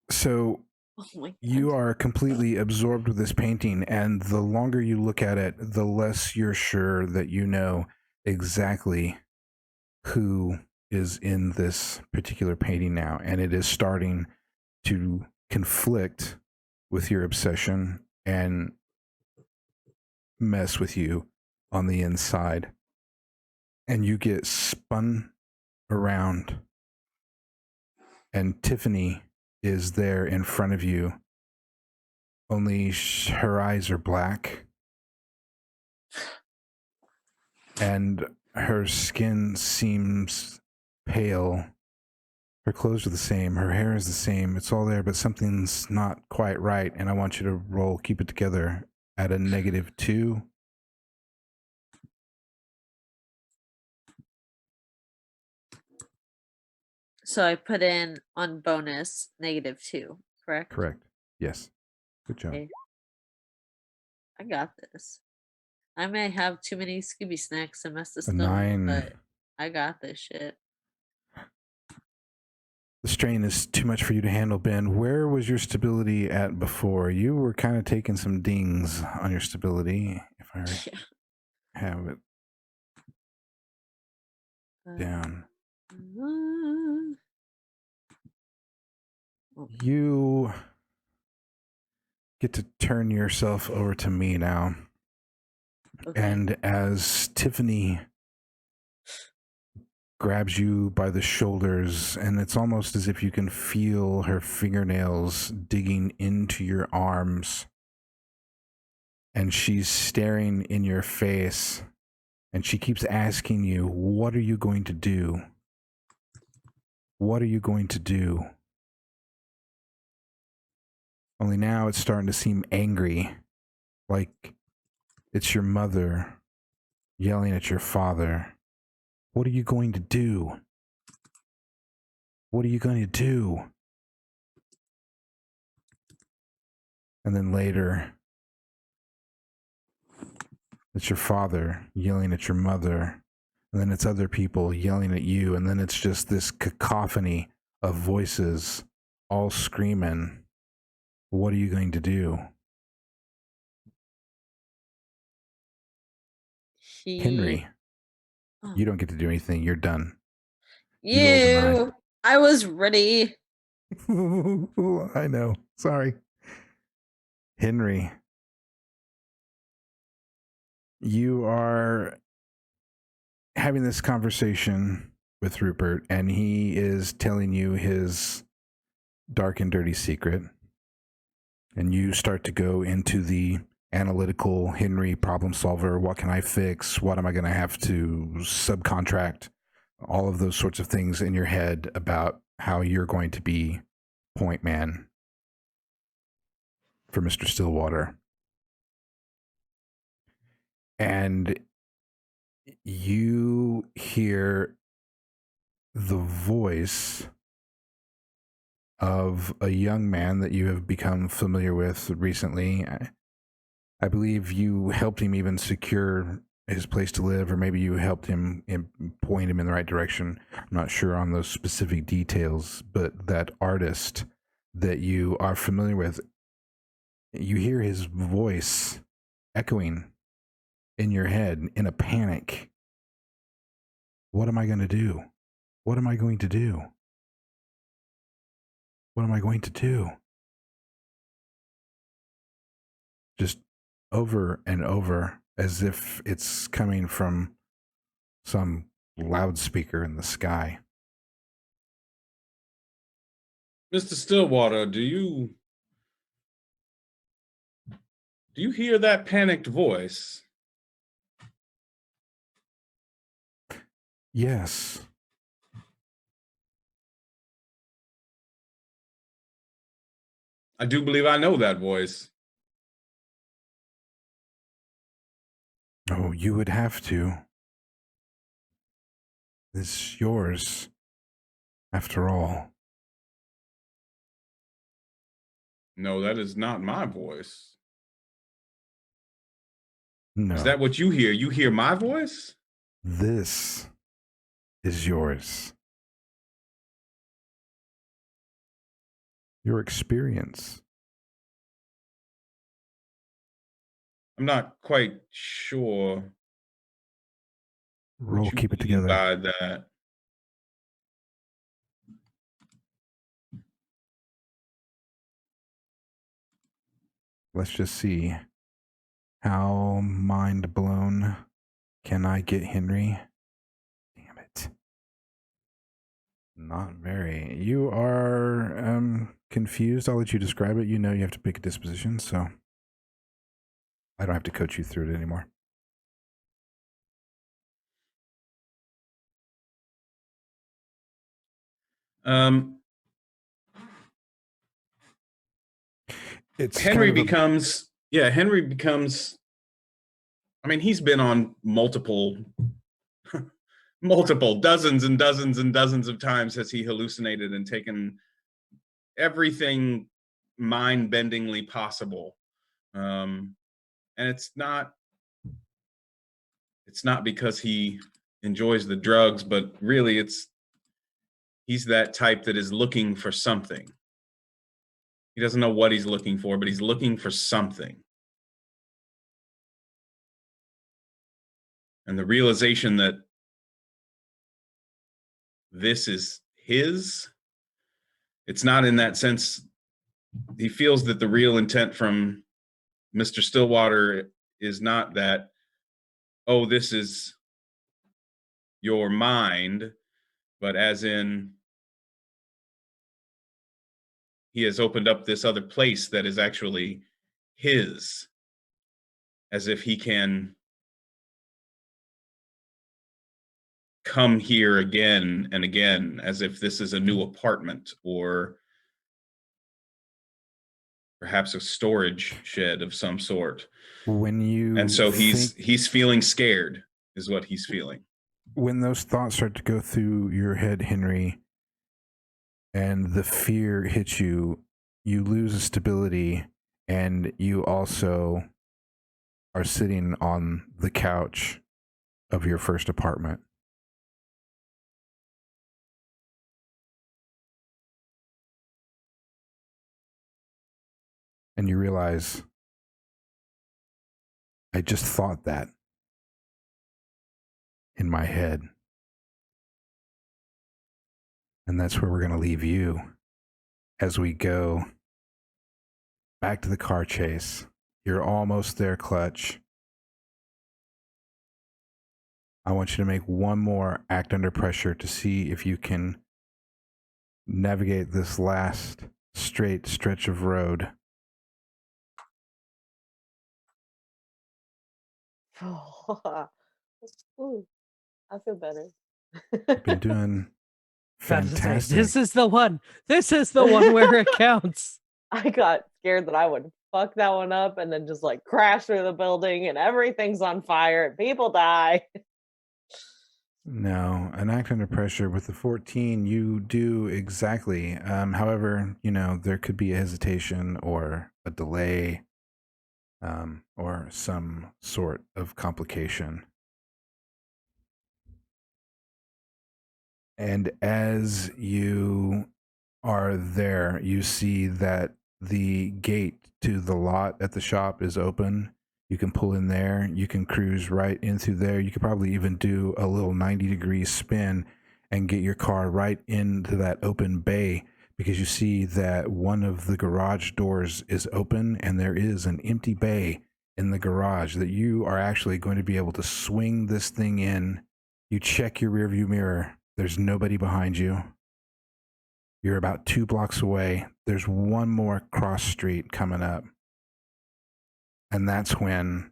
So Oh my god. you are completely absorbed with this painting, and the longer you look at it, the less you're sure that you know exactly who is in this particular painting now. And it is starting to conflict with your obsession and mess with you on the inside. And you get spun around, and Tiffany is there in front of you. Only her eyes are black, and her skin seems pale. Her clothes are the same. Her hair is the same. It's all there, but something's not quite right. And I want you to roll, keep it together at a -2. So I put in on bonus -2, correct? Correct. Yes. Good job. Okay. I got this. I may have too many Scooby snacks and mess this A up, 9. but I got this shit. The strain is too much for you to handle, Ben. Where was your stability at before? You were kind of taking some dings on your stability, if I Yeah. have it down. You get to turn yourself over to me now. Okay. And as Tiffany grabs you by the shoulders, and it's almost as if you can feel her fingernails digging into your arms, and she's staring in your face, and she keeps asking you, what are you going to do? What are you going to do? Only now it's starting to seem angry, like it's your mother yelling at your father. What are you going to do? What are you going to do? And then later, it's your father yelling at your mother. And then it's other people yelling at you. And then it's just this cacophony of voices all screaming. What are you going to do? Henry, Oh. you don't get to do anything. You're done. You rolled a 9. You. I was ready. I know. Sorry. Henry, you are having this conversation with Rupert, and he is telling you his dark and dirty secret. And you start to go into the analytical Henry problem solver. What can I fix? What am I going to have to subcontract? All of those sorts of things in your head about how you're going to be point man for Mr. Stillwater. And you hear the voice of a young man that you have become familiar with recently. I believe you helped him even secure his place to live, or maybe you helped him and point him in the right direction. I'm not sure on those specific details, but that artist that you are familiar with, you hear his voice echoing in your head in a panic. What am I going to do? What am I going to do? What am I going to do? Just over and over, as if it's coming from some loudspeaker in the sky. Mr. Stillwater, do you hear that panicked voice? Yes. I do believe I know that voice. Oh, you would have to. It's yours, after all. No, that is not my voice. No. Is that what you hear? You hear my voice? This is yours. Your experience. I'm not quite sure. Roll, what you keep it mean together. by that. Let's just see. How mind blown can I get Henry? Damn it. Not very. You are confused. I'll let you describe it. You know you have to pick a disposition, so I don't have to coach you through it anymore. It's Henry kind of becomes, I mean, he's been on multiple dozens and dozens and dozens of times has he hallucinated and taken everything mind-bendingly possible. And it's not because he enjoys the drugs, but really he's that type that is looking for something. He doesn't know what he's looking for, but he's looking for something. And the realization that this is his, it's not in that sense. He feels that the real intent from Mr. Stillwater is not that, oh, this is your mind, but as in he has opened up this other place that is actually his, as if he can come here again and again, as if this is a new apartment or perhaps a storage shed of some sort. when you And so he's feeling scared is what he's feeling. when those thoughts start to go through your head, Henry, and the fear hits you, you lose stability, and you also are sitting on the couch of your first apartment. And you realize, I just thought that in my head. And that's where we're going to leave you as we go back to the car chase. You're almost there, Clutch. I want you to make one more act under pressure to see if you can navigate this last straight stretch of road. Ooh, I feel better. You've been doing About to say, fantastic. this is the one. This is the one where it counts. I got scared that I would fuck that one up and then just like crash through the building and everything's on fire and people die. No, an act under pressure with the 14, you do exactly. However, there could be a hesitation or a delay, or some sort of complication. And as you are there, you see that the gate to the lot at the shop is open. You can pull in there. You can cruise right in through there. You could probably even do a little 90-degree spin and get your car right into that open bay, because you see that one of the garage doors is open and there is an empty bay in the garage that you are actually going to be able to swing this thing in. You check your rearview mirror. There's nobody behind you. You're about 2 blocks away. There's one more cross street coming up. And that's when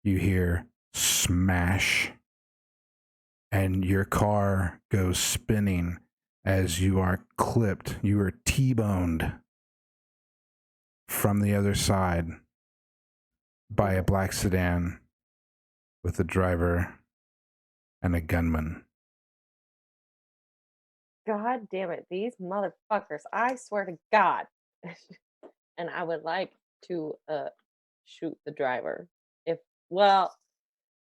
you hear smash. And your car goes spinning as you are clipped. You are T-boned from the other side by a black sedan with a driver and a gunman. God damn it, these motherfuckers. I swear to God. And I would like to shoot the driver.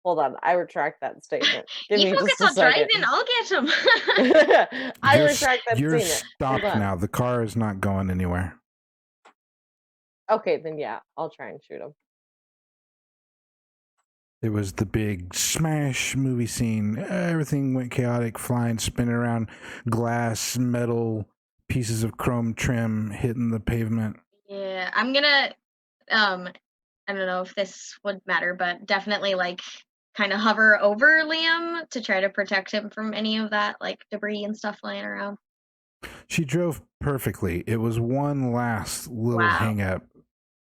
Hold on, I retract that statement. Give You me focus just a on second. driving, I'll get him. I retract that You're statement. stopped Hold on. now. The car is not going anywhere. Okay, then yeah, I'll try and shoot him. It was the big smash movie scene. Everything went chaotic, flying, spinning around, glass, metal, pieces of chrome trim hitting the pavement. Yeah, I'm gonna I don't know if this would matter, but definitely like kind of hover over Liam to try to protect him from any of that like debris and stuff flying around. She drove perfectly. It was one last little Wow. hang up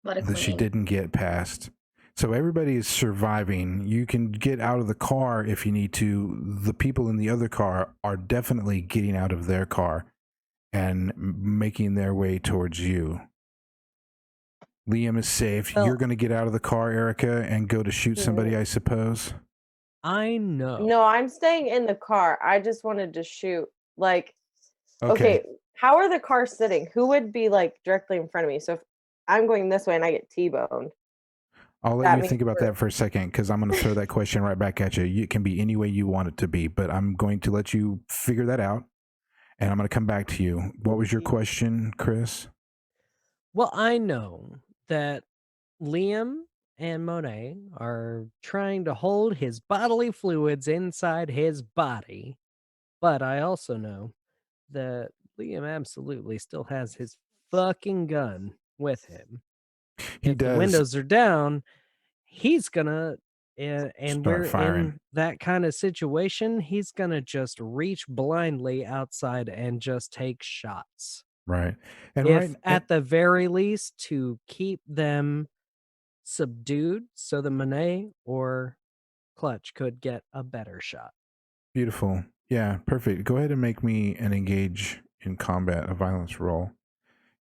What a that she queen. didn't get past. So everybody is surviving. You can get out of the car if you need to. The people in the other car are definitely getting out of their car and making their way towards you. Liam is safe. Well- You're going to get out of the car, Erica, and go to shoot somebody, I suppose. I know. No, I'm staying in the car. I just wanted to shoot. Like, Okay. okay, how are the cars sitting? Who would be like directly in front of me? So if I'm going this way and I get T-boned. I'll let That you means think about we're- that for a second, because I'm going to throw that question right back at you. It can be any way you want it to be, but I'm going to let you figure that out, and I'm going to come back to you. What was your question, Chris? Well, I know that Liam and Monet are trying to hold his bodily fluids inside his body, but I also know that Liam absolutely still has his fucking gun with him. He If the does. windows are down, he's gonna and Start we're firing. in that kind of situation, he's gonna just reach blindly outside and just take shots. Right. And If right at the very least to keep them subdued so that Monet or Clutch could get a better shot. beautiful. Yeah, perfect. Go ahead and make me an engage in combat, a violence roll.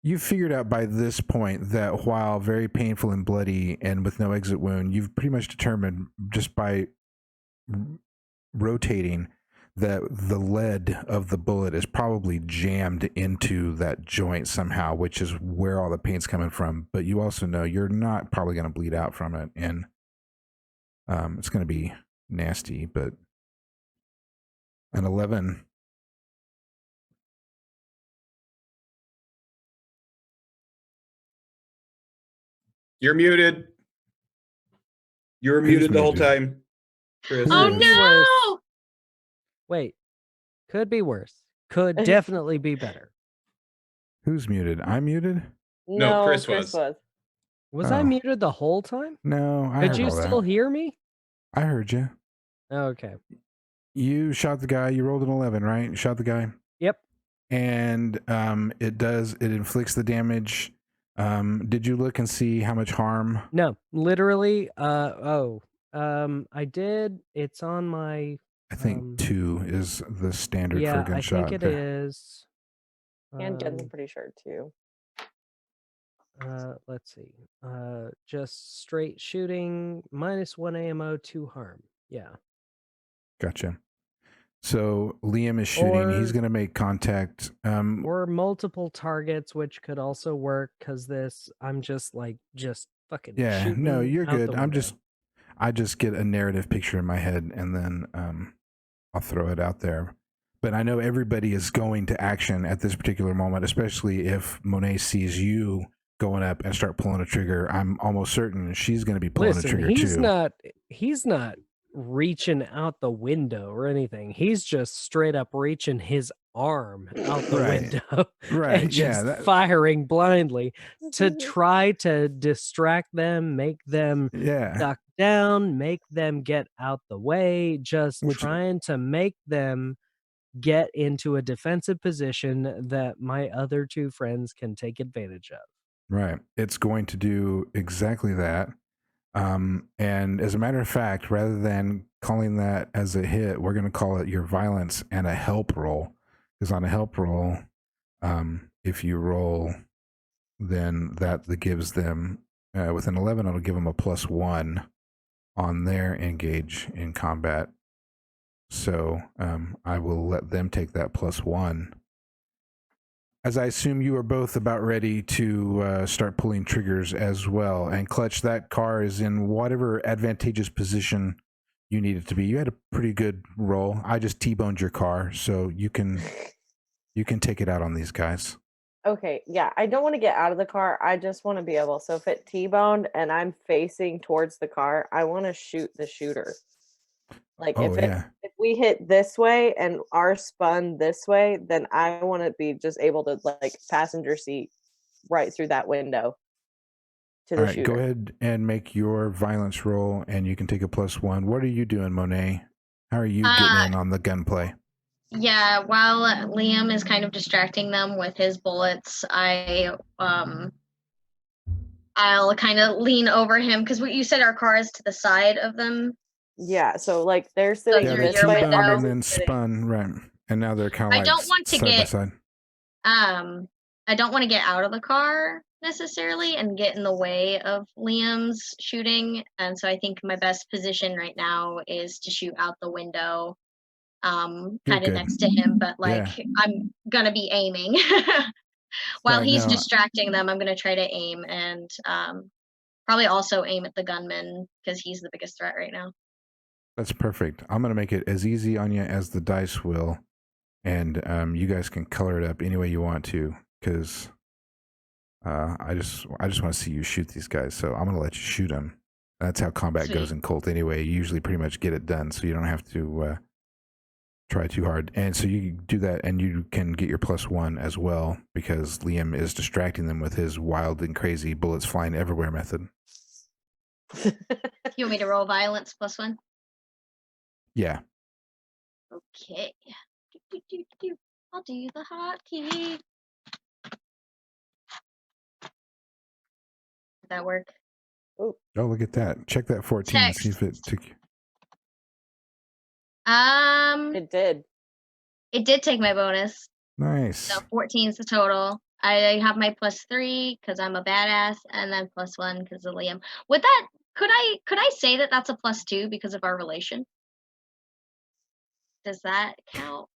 You've figured out by this point that while very painful and bloody and with no exit wound, you've pretty much determined just by rotating, that the lead of the bullet is probably jammed into that joint somehow, which is where all the paint's coming from. But you also know you're not probably going to bleed out from it, and it's going to be nasty. But an 11. You're muted. You're Who's muted the whole muted? time, Chris. Oh Could be worse. no! Wait, could be worse. Could definitely be better. Who's muted? I'm muted? No, No, Chris Chris was. Was I Oh. muted the whole time? No, I Could heard you all still that. hear me? I heard you. Okay. You shot the guy. You rolled an 11, right? You shot the guy. Yep. And it inflicts the damage. Did you look and see how much harm? No, literally. I did. It's on my. I think 2 is the standard for Yeah, a I gunshot. think it is. Handguns, I'm pretty sure too. Let's see. Just straight shooting, -1 ammo, 2 harm. Yeah. Gotcha. So Liam is shooting. He's Or- going to make contact. Or multiple targets, which could also work because I'm just fucking. Yeah, shooting no, you're out good. the I window. just get a narrative picture in my head, and then I'll throw it out there. But I know everybody is going to action at this particular moment, especially if Monet sees you going up and start pulling a trigger. I'm almost certain she's going to be pulling a Listen, trigger he's too. He's not reaching out the window or anything. He's just straight up reaching his arm out the Right. window Right. and just firing blindly to try to distract them, make them duck down, make them get out the way, just trying to make them get into a defensive position that my other 2 friends can take advantage of. Right. It's going to do exactly that. And as a matter of fact, rather than calling that as a hit, we're going to call it your violence and a help roll. Because on a help roll, if you roll, then that gives them, with an 11, it'll give them a +1 on their engage in combat. So I will let them take that +1. As I assume you are both about ready to start pulling triggers as well. And Clutch, that car is in whatever advantageous position you need it to be. You had a pretty good roll. I just T-boned your car, so you can take it out on these guys. Okay, yeah, I don't want to get out of the car. I just want to be able. So if it T-boned and I'm facing towards the car, I want to shoot the shooter. Like if we hit this way and our spun this way, then I want to be just able to like passenger seat right through that window to the All right, shooter. go ahead and make your violence roll, and you can take a +1. What are you doing, Monet? How are you getting in on the gunplay? Yeah, while Liam is kind of distracting them with his bullets, I'll kind of lean over him because you said our car is to the side of them. Yeah, so like they're sitting Yeah, this they way T-boned and then spun, right? And now they're kind of I like don't want to side by side. I don't want to get out of the car necessarily and get in the way of Liam's shooting, and so I think my best position right now is to shoot out the window, kind of next to him, but like I'm gonna be aiming. While he's distracting them, I'm gonna try to aim and probably also aim at the gunman because he's the biggest threat right now. That's perfect. I'm going to make it as easy on you as the dice will, and you guys can color it up any way you want to, because I just want to see you shoot these guys. So I'm going to let you shoot them. That's how combat goes in Cult anyway. You usually pretty much get it done, so you don't have to try too hard. And so you do that, and you can get your +1 as well, because Liam is distracting them with his wild and crazy bullets flying everywhere method. You want me to roll violence +1? Yeah. Okay. I'll do the hotkey. Did that work? Oh, look at that. Check that 14 and see if it took you. It did. It did take my bonus. Nice. So 14 is the total. I have my +3 because I'm a badass, and then +1 because of Liam. Could I say that that's a +2 because of our relation? Does that count?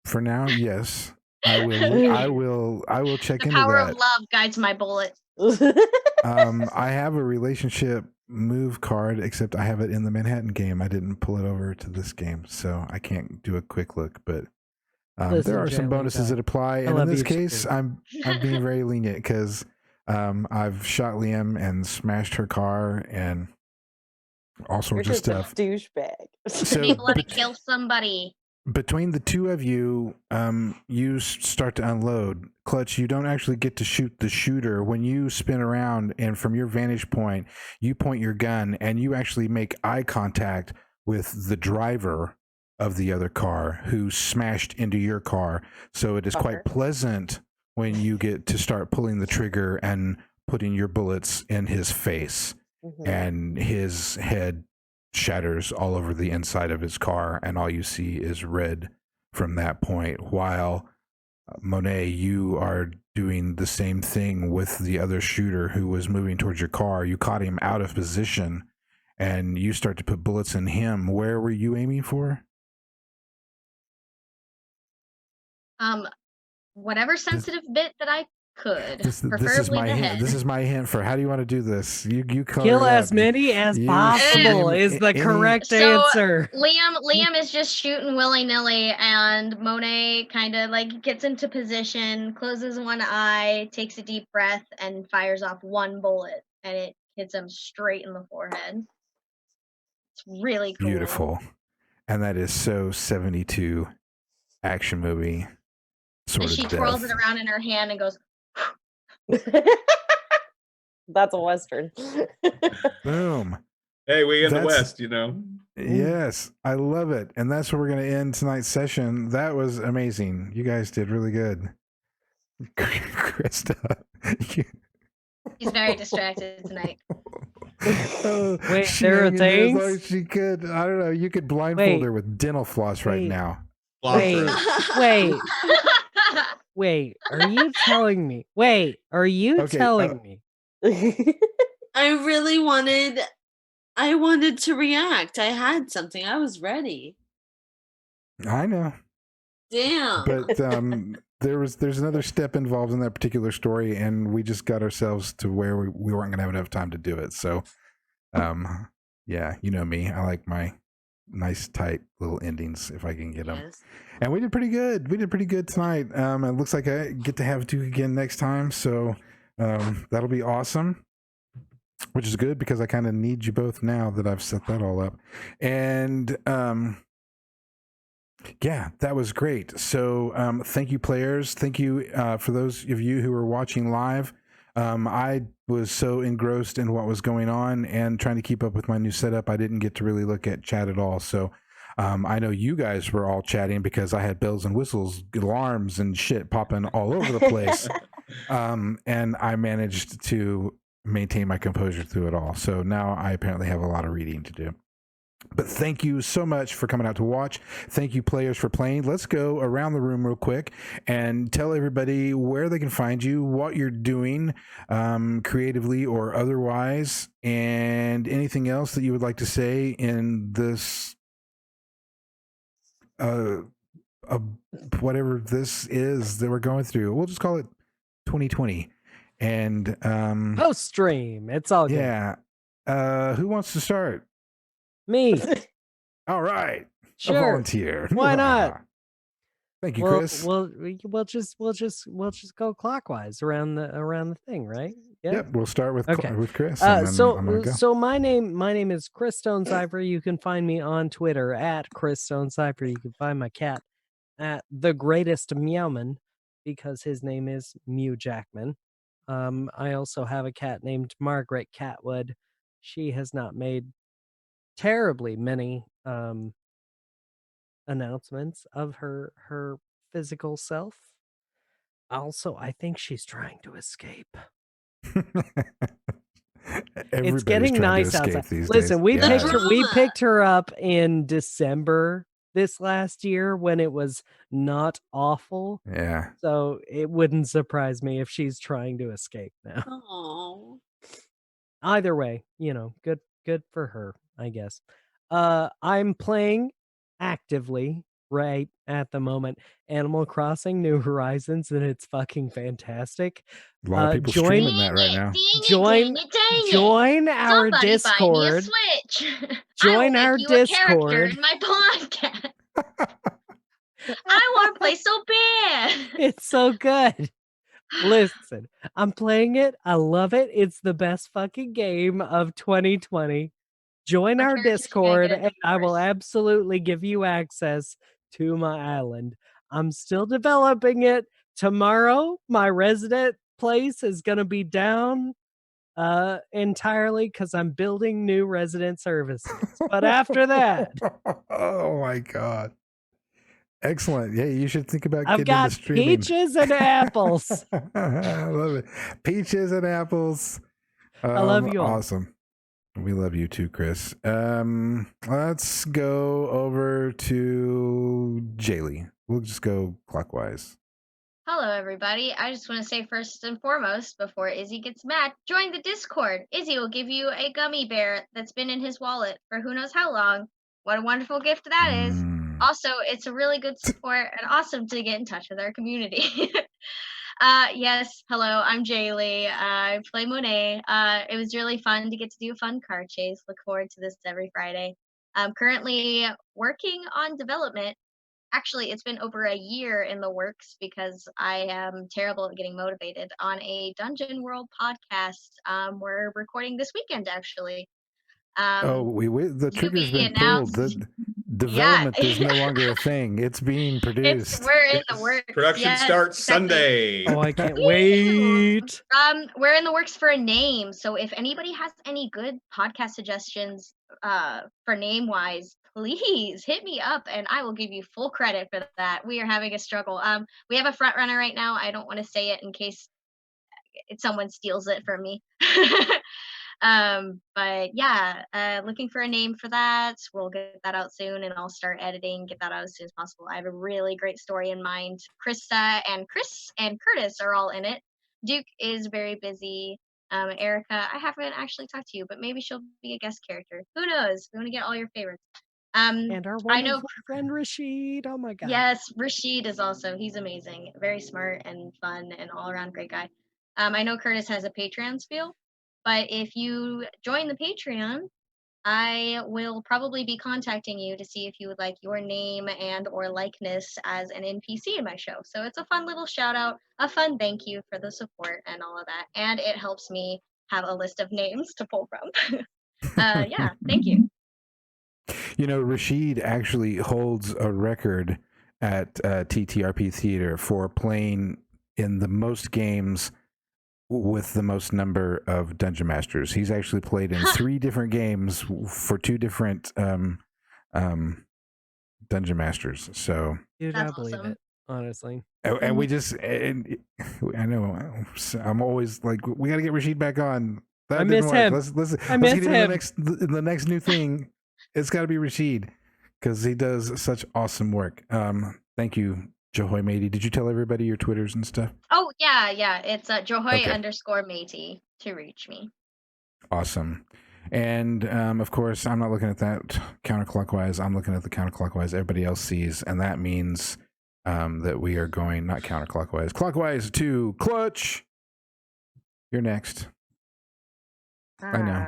For now, yes. I will check The into power that. of love guides my bullet. I have a relationship move card, except I have it in the Manhattan game. I didn't pull it over to this game, so I can't do a quick look. But Listen, there are some Jeremy, bonuses that apply, and in love this you case, too. I'm being very lenient because I've shot Liam and smashed her car and all You're sorts of just a stuff. douchebag. So Maybe let it kill somebody. between the two of you, you start to unload. Clutch, you don't actually get to shoot the shooter. When you spin around and from your vantage point, you point your gun and you actually make eye contact with the driver of the other car who smashed into your car. So it is quite pleasant when you get to start pulling the trigger and putting your bullets in his face, and his head shatters all over the inside of his car, and all you see is red from that point. While Monet, you are doing the same thing with the other shooter who was moving towards your car. You caught him out of position, and you start to put bullets in him. Where were you aiming for? Whatever sensitive bit that I could, This is preferably my the hint. head. This is my hint for how do you want to do this? You Kill color it as up. many as You possible scream is the any- correct So answer. Liam is just shooting willy-nilly, and Monet kind of like gets into position, closes one eye, takes a deep breath, and fires off one bullet, and it hits him straight in the forehead. It's really cool. Beautiful. And that is so 72 action movie sort And of she death. twirls it around in her hand and goes, That's a Western. Boom. Hey, we in the That's- West, you know. Yes, I love it. And that's where we're going to end tonight's session. That was amazing. You guys did really good. Krista. he's very distracted tonight. Wait, she there are hung in there as long things? as she could. I don't know. You could blindfold Wait. her with dental floss right Wait. now. Wait, wait, wait. Are you telling me? Wait, are you Okay, telling me? I really wanted to react. I had something. I was ready. I know. Damn. But there's another step involved in that particular story, and we just got ourselves to where we weren't going to have enough time to do it. So, yeah, you know me. I like my nice, tight little endings if I can get them. Yes. And we did pretty good. We did pretty good tonight. It looks like I get to have Duke again next time, so that'll be awesome. Which is good because I kind of need you both now that I've set that all up. And yeah, that was great. So thank you, players. Thank you for those of you who are watching live. I was so engrossed in what was going on and trying to keep up with my new setup, I didn't get to really look at chat at all. So I know you guys were all chatting because I had bells and whistles, alarms and shit popping all over the place. And I managed to maintain my composure through it all. So now I apparently have a lot of reading to do. But thank you so much for coming out to watch. Thank you, players, for playing. Let's go around the room real quick and tell everybody where they can find you, what you're doing creatively or otherwise, and anything else that you would like to say in this, whatever this is that we're going through. We'll just call it 2020. And Post stream. It's all good. yeah. Who wants to start? Me. All right. Sure. A volunteer. Why not? Thank you, Well, Chris. we'll just go clockwise around the thing, right? Yeah. Yep, we'll start with Okay. with Chris. And then I'm gonna go. So my name is Chris Stone Cipher. You can find me on Twitter at Chris Stone Cipher. You can find my cat at the greatest Meowman because his name is Mew Jackman. I also have a cat named Margaret Catwood. She has not made terribly many announcements of her physical self. Also, I think she's trying to escape. Everybody's It's getting trying nice to escape outside. these Listen, days. we Yeah. picked her up in December this last year when it was not awful. Yeah. So it wouldn't surprise me if she's trying to escape now. Oh. Either way, good for her, I guess. I'm playing actively right at the moment Animal Crossing New Horizons, and it's fucking fantastic. A lot of people Join streaming that right now. join Dang it. our Somebody buy me a Discord. Switch. I will Join make our you a character Discord. in my podcast. I want to play so bad. It's so good. Listen, I'm playing it. I love it. It's the best fucking game of 2020. Join My our character's gonna Discord, get a and I will divorce. absolutely give you access to my island. I'm still developing it. Tomorrow, my resident place is going to be down entirely because I'm building new resident services. But after that, Oh my god. Excellent. Yeah, you should think about I've getting into got streaming. peaches and apples. I love it. Peaches and apples. I love you all. Awesome. We love you too, Chris. Let's go over to Jaylee. We'll just go clockwise. Hello, everybody. I just want to say first and foremost, before Izzy gets mad, join the Discord. Izzy will give you a gummy bear that's been in his wallet for who knows how long. What a wonderful gift that is. Also, it's a really good support and awesome to get in touch with our community. Yes, hello, I'm Jaylee. I play Monet. It was really fun to get to do a fun car chase. Look forward to this every Friday. I'm currently working on development. Actually, it's been over a year in the works because I am terrible at getting motivated on a Dungeon World podcast. We're recording this weekend, actually. The to trigger's be been pulled. announced. The development is no longer a thing. It's being produced. We're in the works. Production Yes, starts exactly. Sunday. Oh, I can't wait. We're in the works for a name. So if anybody has any good podcast suggestions for name wise, please hit me up and I will give you full credit for that. We are having a struggle. We have a front runner right now. I don't want to say it in case someone steals it from me. But yeah, looking for a name for that. We'll get that out soon and I'll start editing, get that out as soon as possible. I have a really great story in mind. Krista and Chris and Curtis are all in it. Duke is very busy. Erica, I haven't actually talked to you, but maybe she'll be a guest character. Who knows? We want to get all your favorites. And our I know wonderful friend Rashid. Oh my god. Yes, Rashid is also, he's amazing. Very smart and fun and all around great guy. I know Curtis has a Patreon spiel, but if you join the Patreon, I will probably be contacting you to see if you would like your name and or likeness as an NPC in my show. So it's a fun little shout out, a fun thank you for the support and all of that. And it helps me have a list of names to pull from. Yeah, thank you. You know, Rashid actually holds a record at TTRP Theater for playing in the most games with the most number of Dungeon Masters. He's actually played in 3 different games for 2 different Dungeon Masters. So, Dude, That's I believe awesome. it, honestly. and we just, and I know, I'm always like, we got to get Rashid back on. That I didn't miss work. him. Let's I miss get him. into the next new thing. It's got to be Rashid because he does such awesome work. Thank you, Jahoy Matey. Did you tell everybody your Twitters and stuff? Oh, yeah. It's Johoy Okay. _Matey to reach me. Awesome. And of course, I'm not looking at that counterclockwise. I'm looking at the counterclockwise everybody else sees. And that means that we are going not counterclockwise, clockwise to Clutch. You're next. I know.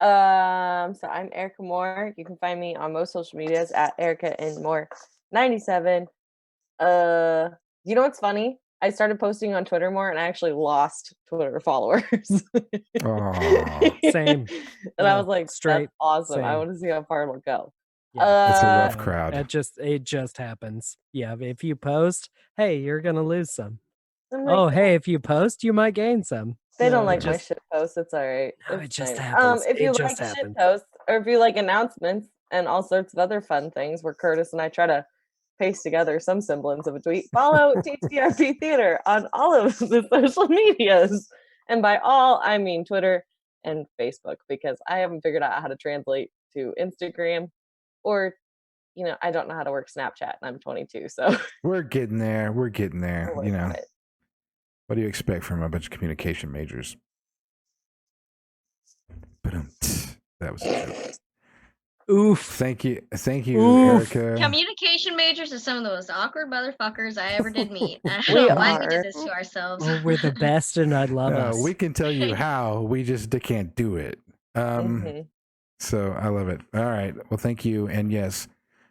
So I'm Erica Moore. You can find me on most social medias at Erica and Moore 97. You know what's funny? I started posting on Twitter more and I actually lost Twitter followers. Same. And I was like, straight. that's awesome. I same. want to see how far it'll go. Yeah. It's a rough Yeah, crowd. it just happens. Yeah, if you post, hey, you're gonna lose some. I'm like, Oh, hey, if you post, you might gain some. they don't No, like it my just, shit posts. It's all right. no, It's it just fine. happens. If It you just like shit happens. posts or if you like announcements and all sorts of other fun things where Curtis and I try to paste together some semblance of a tweet, follow TTRP Theater on all of the social medias. And by all, I mean Twitter and Facebook, because I haven't figured out how to translate to Instagram or, you know, I don't know how to work Snapchat and I'm 22. So We're getting there. We're getting there. I'll You work on know, it. what do you expect from a bunch of communication majors? That was a joke. Oof. Thank you, Oof. Erica. Communication majors are some of the most awkward motherfuckers I ever did meet. I don't We know why we did are. this to ourselves. Oh, we're the best, and I love us. We can tell you how. We just can't do it. Mhm. So I love it. All right. Well, thank you. And yes,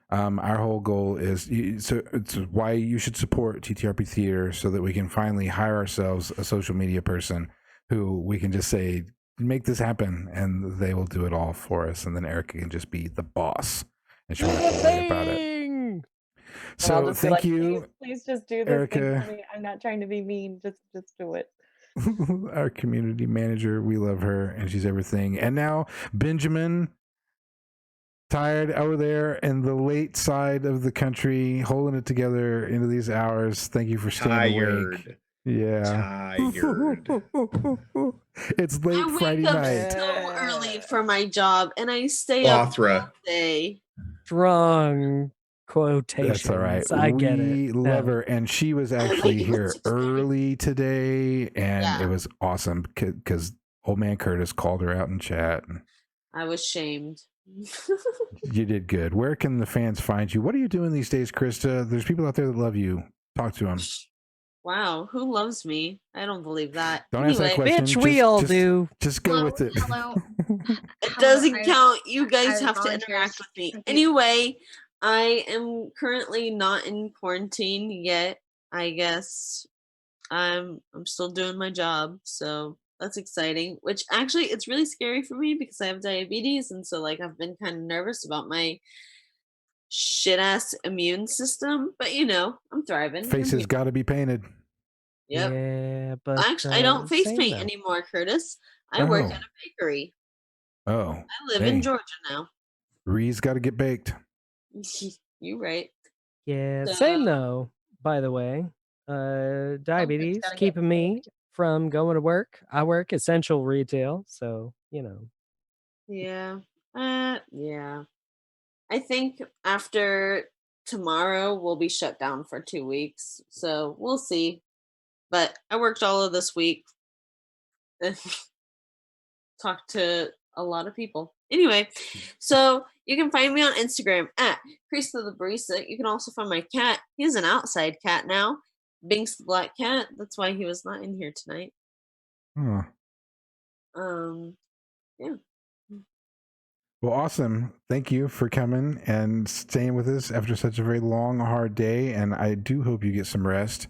our whole goal is so it's why you should support TTRP Theater so that we can finally hire ourselves a social media person who we can just say, make this happen, and they will do it all for us. And then Erica can just be the boss and she won't have to worry about it. Bing! And I'll So just be thank like, you, please just do this thing Erica. for me. I'm not trying to be mean. Just do it. our community manager. We love her and she's everything. And now Benjamin, tired over there in the late side of the country, holding it together into these hours. Thank you for staying awake. Tired. Yeah. Tired. It's late I Friday wake up night. so early for my job, and I stay up Slothra. all day. Strong quotations. That's all right. I get it. We love Yeah. her, and she was actually like here 6:30. early today, and Yeah. it was awesome because old man Curtis called her out in chat. I was shamed. You did good. Where can the fans find you? What are you doing these days, Krista? There's people out there that love you. Talk to them. Wow, who loves me? I don't believe that. Don't ask that question. Bitch, we all do. Just go Hello, with it. hello. It doesn't I- count. You guys I have to volunteers. interact with me. Okay. Anyway, I am currently not in quarantine yet. I guess I'm still doing my job, so that's exciting. Which actually, it's really scary for me because I have diabetes, and so like I've been kind of nervous about my shit ass immune system. But you know, I'm thriving. I'm Face has here. got to be painted. Yep. Yeah, but Actually, I don't face same paint though. anymore, Curtis. I work Oh. at a bakery. Oh, I live hey. in Georgia now. Ree's got to get baked. You right. Yeah, So- same though. By the way, diabetes gotta get keeping me from going to work. I work essential retail, so you know. Yeah. Yeah. I think after tomorrow we'll be shut down for 2 weeks. So we'll see. But I worked all of this week. Talked to a lot of people. Anyway, so you can find me on Instagram at Krista the Barista. You can also find my cat. He's an outside cat now. Binks the black cat. That's why he was not in here tonight. Oh. Yeah. Well, awesome. Thank you for coming and staying with us after such a very long, hard day. And I do hope you get some rest.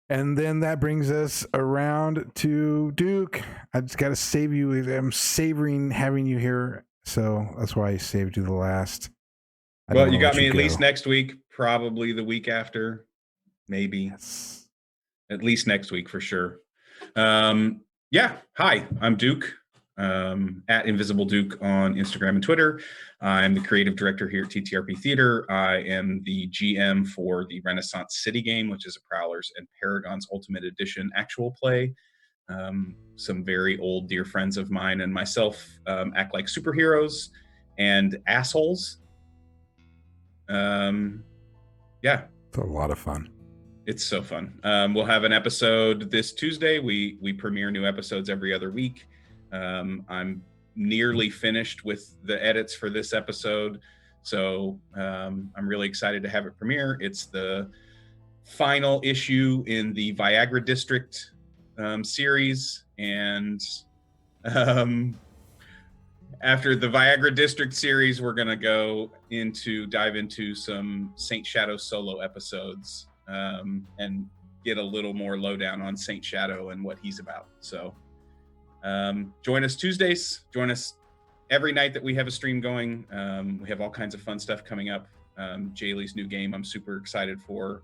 And then that brings us around to Duke. I just got to save you. I'm savoring having you here. So that's why I saved you the last. I Well, don't you wanna got let me at go. least next week, probably the week after, maybe. Yes. At least next week for sure. Yeah. Hi, I'm Duke, at Invisible Duke on Instagram and Twitter. I'm the creative director here at TTRP Theater. I am the GM for the Renaissance City game, which is a Prowlers and Paragons Ultimate Edition actual play. Some very old dear friends of mine and myself act like superheroes and assholes. Yeah. It's a lot of fun. It's so fun. We'll have an episode this Tuesday. We premiere new episodes every other week. I'm nearly finished with the edits for this episode, so I'm really excited to have it premiere. It's the final issue in the Viagra District series, and after the Viagra District series, we're gonna dive into some Saint Shadow solo episodes. And get a little more lowdown on Saint Shadow and what he's about. So join us Tuesdays. Join us every night that we have a stream going. We have all kinds of fun stuff coming up. Jaylee's new game I'm super excited for.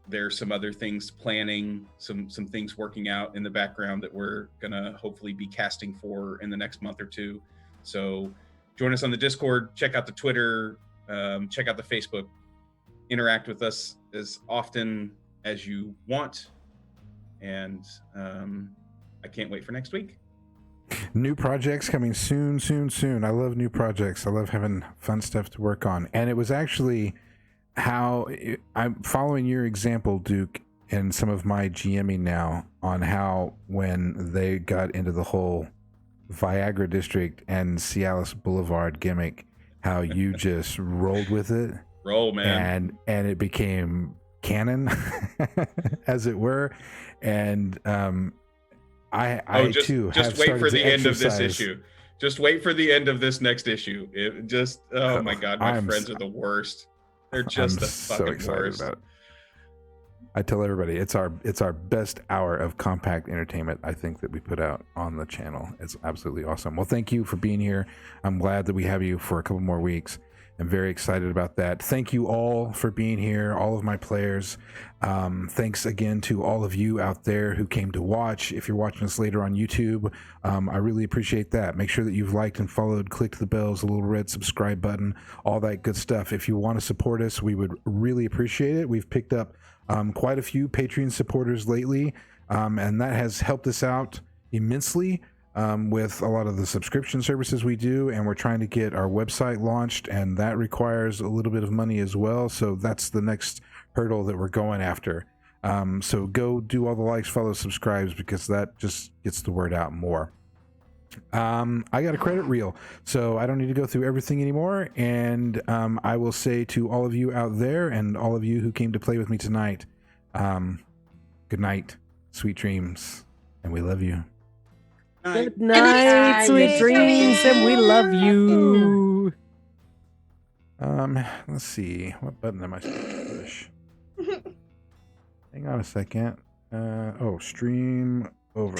There's some other things planning, some things working out in the background that we're gonna hopefully be casting for in the next month or two. So join us on the Discord, check out the Twitter, check out the Facebook. Interact with us as often as you want, and I can't wait for next week. New projects coming soon. I love new projects. I love having fun stuff to work on. And it was actually I'm following your example, Duke, and some of my GMing now on how when they got into the whole Viagra District and Cialis Boulevard gimmick, how you just rolled with it. Roll, man. And it became canon, as it were. And I too just have wait started for the to end of this exercise. issue. Just wait for the end of this next issue. It just, oh my God, my friends are the worst. They're just the fucking worst. About it. I tell everybody it's our best hour of compact entertainment, I think, that we put out on the channel. It's absolutely awesome. Well, thank you for being here. I'm glad that we have you for a couple more weeks. I'm very excited about that. Thank you all for being here, all of my players. Thanks again to all of you out there who came to watch. If you're watching us later on YouTube, I really appreciate that. Make sure that you've liked and followed, clicked the bells, the little red subscribe button, all that good stuff. If you want to support us, we would really appreciate it. We've picked up quite a few Patreon supporters lately, and that has helped us out immensely. With a lot of the subscription services we do, and we're trying to get our website launched, and that requires a little bit of money as well. So that's the next hurdle that we're going after. So go do all the likes, follows, subscribes, because that just gets the word out more. I got a credit reel, so I don't need to go through everything anymore. And I will say to all of you out there and all of you who came to play with me tonight, good night, sweet dreams, and we love you. Good night, sweet dreams, and we love you. Let's see, what button am I supposed to push? Hang on a second. Oh, stream over.